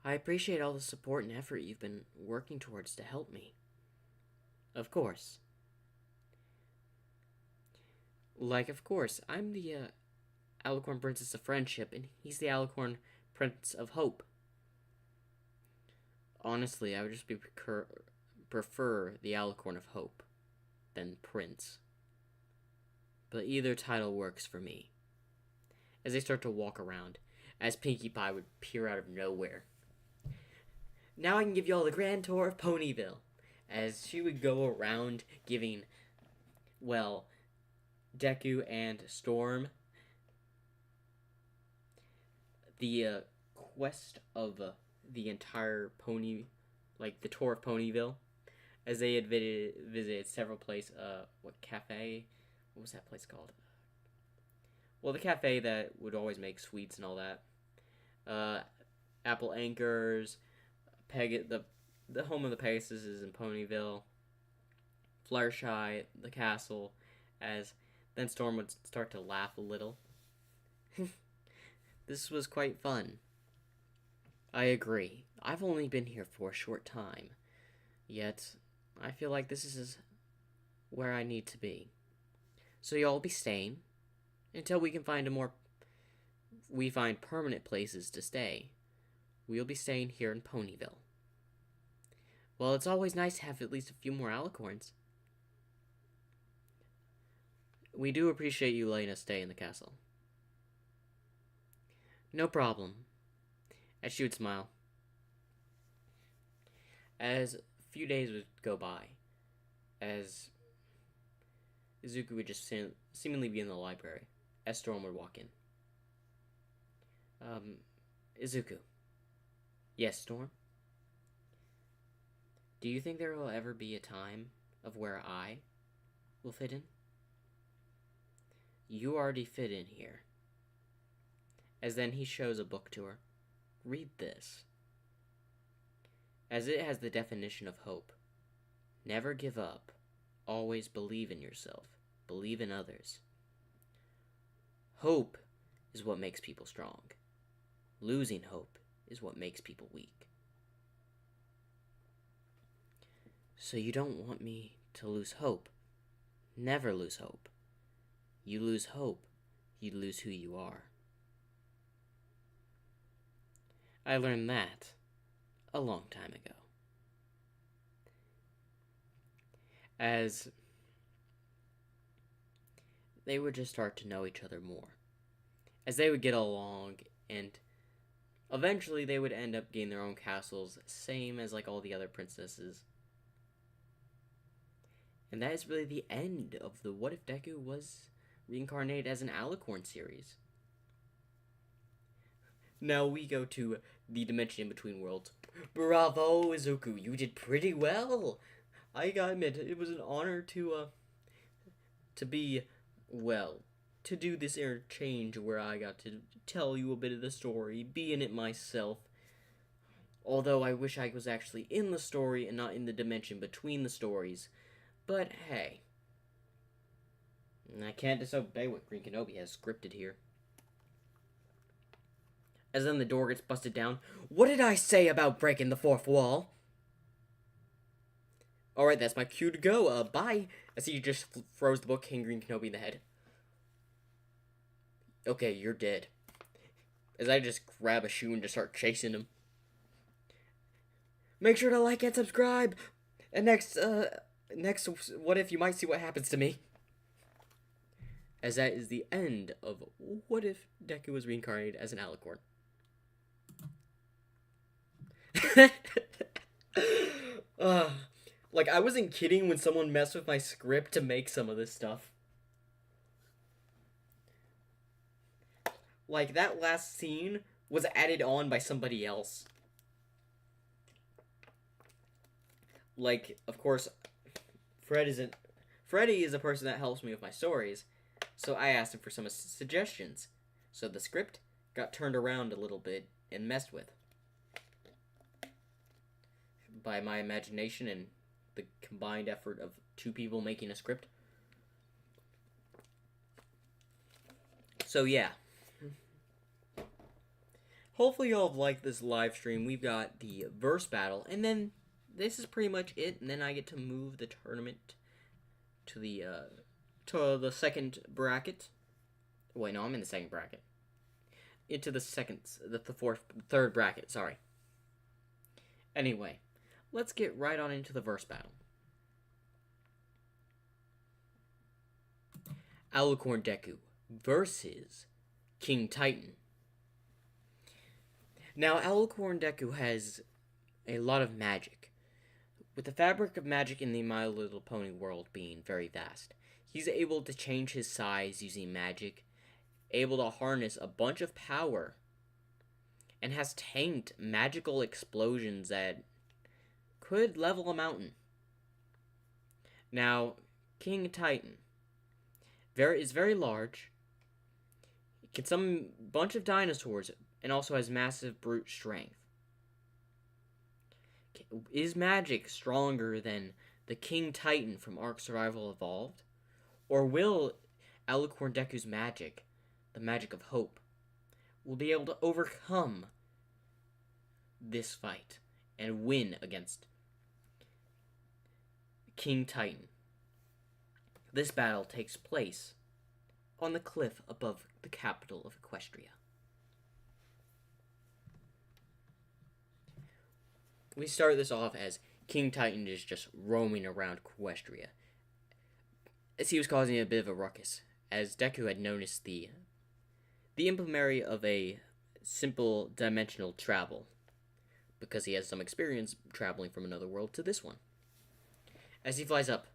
I appreciate all the support and effort you've been working towards to help me. Of course. Of course, I'm the Alicorn Princess of Friendship, and he's the Alicorn Prince of Hope. Honestly, I would just prefer the Alicorn of Hope than Prince. But either title works for me. As they start to walk around, as Pinkie Pie would peer out of nowhere. Now I can give you all the grand tour of Ponyville. As she would go around giving, well, Deku and Storm the quest of the entire pony, like the tour of Ponyville, as they had visited several places. What cafe? What was that place called? Well, the cafe that would always make sweets and all that. Apple Anchors, the home of the Pegasus is in Ponyville. Fluttershy, the castle, as then Storm would start to laugh a little. This was quite fun. I agree. I've only been here for a short time, yet I feel like this is where I need to be. So y'all be staying until we find permanent places to stay. We'll be staying here in Ponyville. Well, it's always nice to have at least a few more alicorns. We do appreciate you letting us stay in the castle. No problem. As she would smile. As a few days would go by, as Izuku would just seemingly be in the library, as Storm would walk in. Izuku. Yes, Storm? Do you think there will ever be a time of where I will fit in? You already fit in here. As then he shows a book to her. Read this. As it has the definition of hope. Never give up. Always believe in yourself. Believe in others. Hope is what makes people strong. Losing hope is what makes people weak. So you don't want me to lose hope. Never lose hope. You lose hope, you lose who you are. I learned that a long time ago. As they would just start to know each other more. As they would get along, and eventually they would end up getting their own castles, same as like all the other princesses. And that is really the end of the What If Deku Was Reincarnated as an Alicorn series. Now we go to the Dimension in Between Worlds. Bravo, Izuku, you did pretty well. I gotta admit, it was an honor to do this interchange where I got to tell you a bit of the story, be in it myself. Although I wish I was actually in the story and not in the dimension between the stories. But hey, I can't disobey what Green Kenobi has scripted here. As then the door gets busted down. What did I say about breaking the fourth wall? Alright, that's my cue to go. Bye. As he just throws the book, hitting Green Kenobi in the head. Okay, you're dead. As I just grab a shoe and just start chasing him. Make sure to like and subscribe. And next, what if you might see what happens to me? As that is the end of What If Deku Was Reincarnated as an Alicorn. Like, I wasn't kidding when someone messed with my script to make some of this stuff. Like, that last scene was added on by somebody else. Like, of course, Freddy is a person that helps me with my stories, so I asked him for some suggestions. So the script got turned around a little bit and messed with by my imagination and the combined effort of two people making a script. So yeah. Hopefully y'all have liked this live stream. We've got the verse battle, and then this is pretty much it, and then I get to move the tournament to the second bracket. Wait, no, I'm in the second bracket. Into the third bracket, sorry. Anyway, let's get right on into the verse battle. Alicorn Deku versus King Titan. Now, Alicorn Deku has a lot of magic. With the fabric of magic in the My Little Pony world being very vast, he's able to change his size using magic, able to harness a bunch of power, and has tanked magical explosions that could level a mountain. Now, King Titan is very large, can summon a bunch of dinosaurs, and also has massive brute strength. Is magic stronger than the King Titan from Ark Survival Evolved? Or will Alicorn Deku's magic, the magic of hope, will be able to overcome this fight and win against King Titan? This battle takes place on the cliff above the capital of Equestria. We start this off as King Titan is just roaming around Equestria, as he was causing a bit of a ruckus, as Deku had noticed the implementary of a simple dimensional travel, because he has some experience traveling from another world to this one. As he flies up,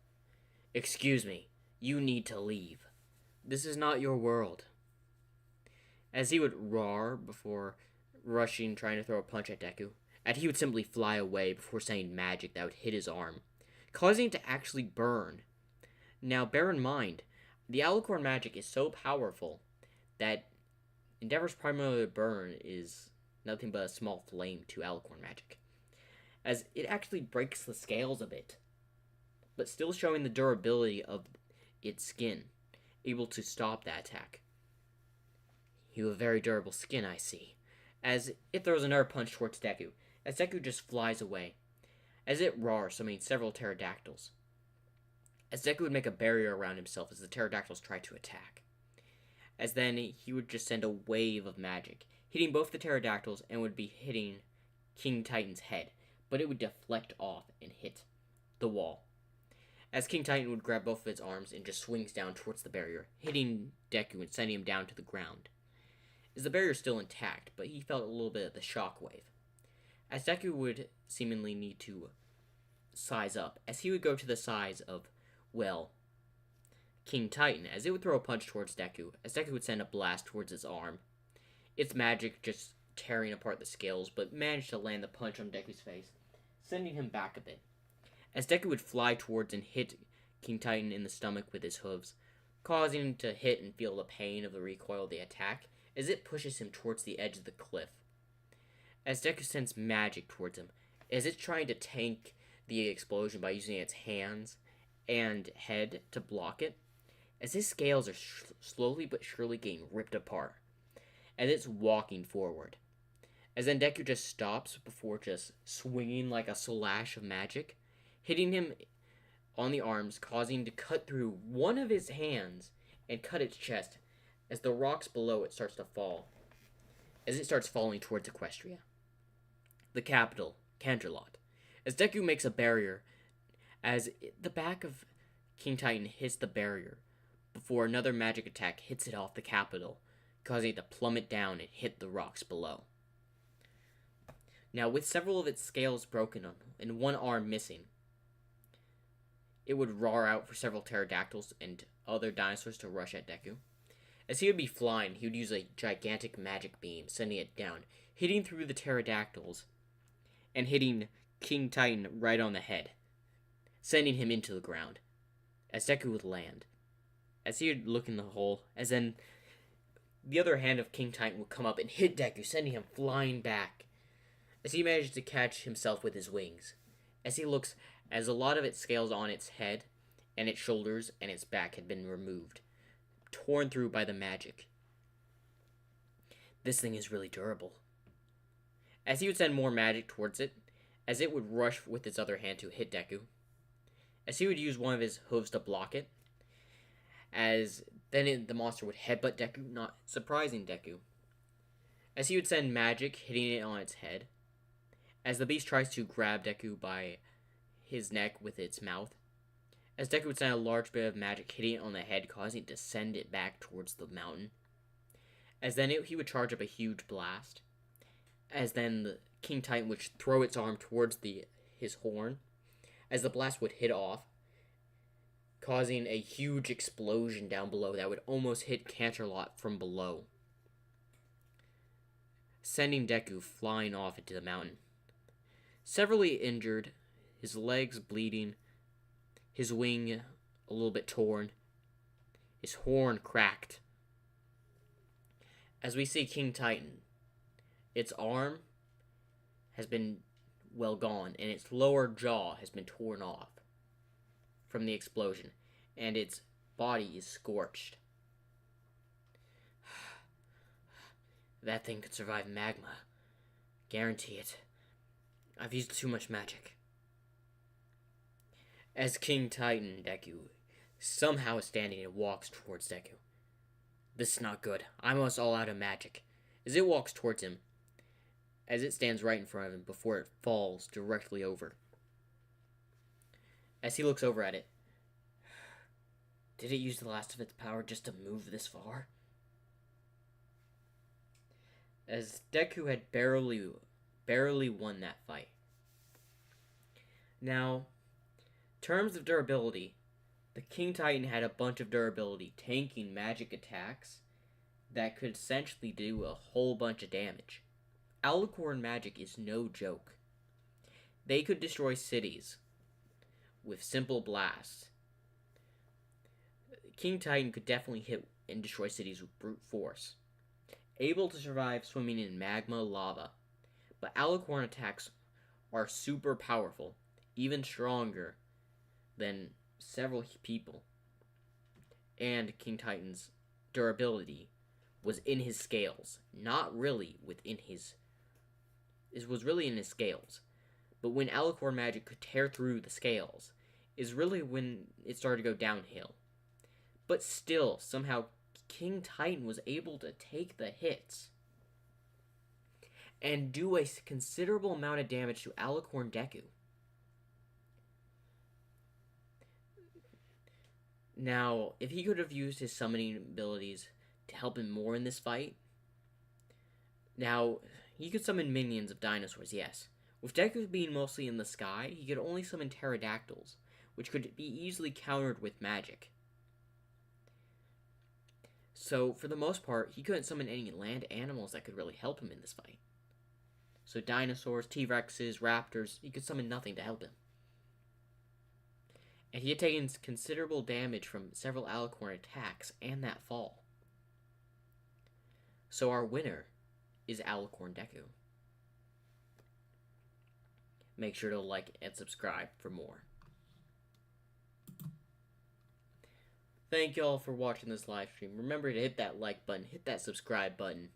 "Excuse me, you need to leave. This is not your world." As he would roar before rushing, trying to throw a punch at Deku, and he would simply fly away before saying magic that would hit his arm, causing it to actually burn. Now, bear in mind, the Alicorn magic is so powerful that Endeavor's Primary Burn is nothing but a small flame to Alicorn magic, as it actually breaks the scales a bit, but still showing the durability of its skin, able to stop that attack. You have very durable skin, I see. As it throws another punch towards Deku, as Deku just flies away, as it roars, summoning several pterodactyls. As Deku would make a barrier around himself as the pterodactyls tried to attack. As then he would just send a wave of magic, hitting both the pterodactyls and would be hitting King Titan's head, but it would deflect off and hit the wall. As King Titan would grab both of his arms and just swings down towards the barrier, hitting Deku and sending him down to the ground. As the barrier is still intact, but he felt a little bit of the shockwave. As Deku would seemingly need to size up, as he would go to the size of, well, King Titan, as it would throw a punch towards Deku, as Deku would send a blast towards his arm. Its magic just tearing apart the scales, but managed to land the punch on Deku's face, sending him back a bit. As Deku would fly towards and hit King Titan in the stomach with his hooves, causing him to hit and feel the pain of the recoil of the attack, as it pushes him towards the edge of the cliff. As Deku sends magic towards him, as it's trying to tank the explosion by using its hands and head to block it, as his scales are slowly but surely getting ripped apart, as it's walking forward. As then Deku just stops before just swinging like a slash of magic, hitting him on the arms, causing him to cut through one of his hands and cut its chest, as the rocks below it starts to fall, as it starts falling towards Equestria, the capital, Canterlot. As Deku makes a barrier, as the back of King Titan hits the barrier, before another magic attack hits it off the capital, causing it to plummet down and hit the rocks below. Now, with several of its scales broken and one arm missing, it would roar out for several pterodactyls and other dinosaurs to rush at Deku. As he would be flying, he would use a gigantic magic beam, sending it down, hitting through the pterodactyls, and hitting King Titan right on the head, sending him into the ground, as Deku would land. As he would look in the hole, as then the other hand of King Titan would come up and hit Deku, sending him flying back, as he manages to catch himself with his wings. As he looks, as a lot of its scales on its head, and its shoulders, and its back had been removed, torn through by the magic. This thing is really durable. As he would send more magic towards it, as it would rush with its other hand to hit Deku, as he would use one of his hooves to block it, as then the monster would headbutt Deku, not surprising Deku. As he would send magic, hitting it on its head, as the beast tries to grab Deku by his neck with its mouth. As Deku would send a large bit of magic hitting it on the head, causing it to send it back towards the mountain. As then he would charge up a huge blast. As then the King Titan would throw its arm towards his horn. As the blast would hit off, causing a huge explosion down below that would almost hit Canterlot from below, sending Deku flying off into the mountain. Severely injured, his legs bleeding, his wing a little bit torn, his horn cracked. As we see King Titan, its arm has been gone, and its lower jaw has been torn off from the explosion, and its body is scorched. That thing could survive magma. Guarantee it. I've used too much magic. As King Titan Deku somehow is standing and walks towards Deku. This is not good. I'm almost all out of magic. As it walks towards him, as it stands right in front of him before it falls directly over. As he looks over at it, did it use the last of its power just to move this far? As Deku had barely won that fight. Now, terms of durability, the King Titan had a bunch of durability, tanking magic attacks that could essentially do a whole bunch of damage. Alicorn magic is no joke. They could destroy cities with simple blasts. King Titan could definitely hit and destroy cities with brute force. Able to survive swimming in magma lava. But Alicorn attacks are super powerful, even stronger than several people. And King Titan's durability was in his scales, not really within his... It was really in his scales. But when Alicorn magic could tear through the scales, is really when it started to go downhill. But still, somehow, King Titan was able to take the hits and do a considerable amount of damage to Alicorn Deku. Now, if he could have used his summoning abilities to help him more in this fight, now, he could summon minions of dinosaurs, yes. With Deku being mostly in the sky, he could only summon pterodactyls, which could be easily countered with magic. So, for the most part, he couldn't summon any land animals that could really help him in this fight. So dinosaurs, T-Rexes, raptors, he could summon nothing to help him. And he had taken considerable damage from several Alicorn attacks and that fall. So our winner is Alicorn Deku. Make sure to like and subscribe for more. Thank y'all for watching this live stream. Remember to hit that like button, hit that subscribe button.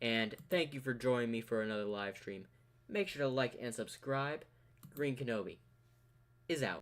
And thank you for joining me for another live stream. Make sure to like and subscribe. Green Kenobi is out.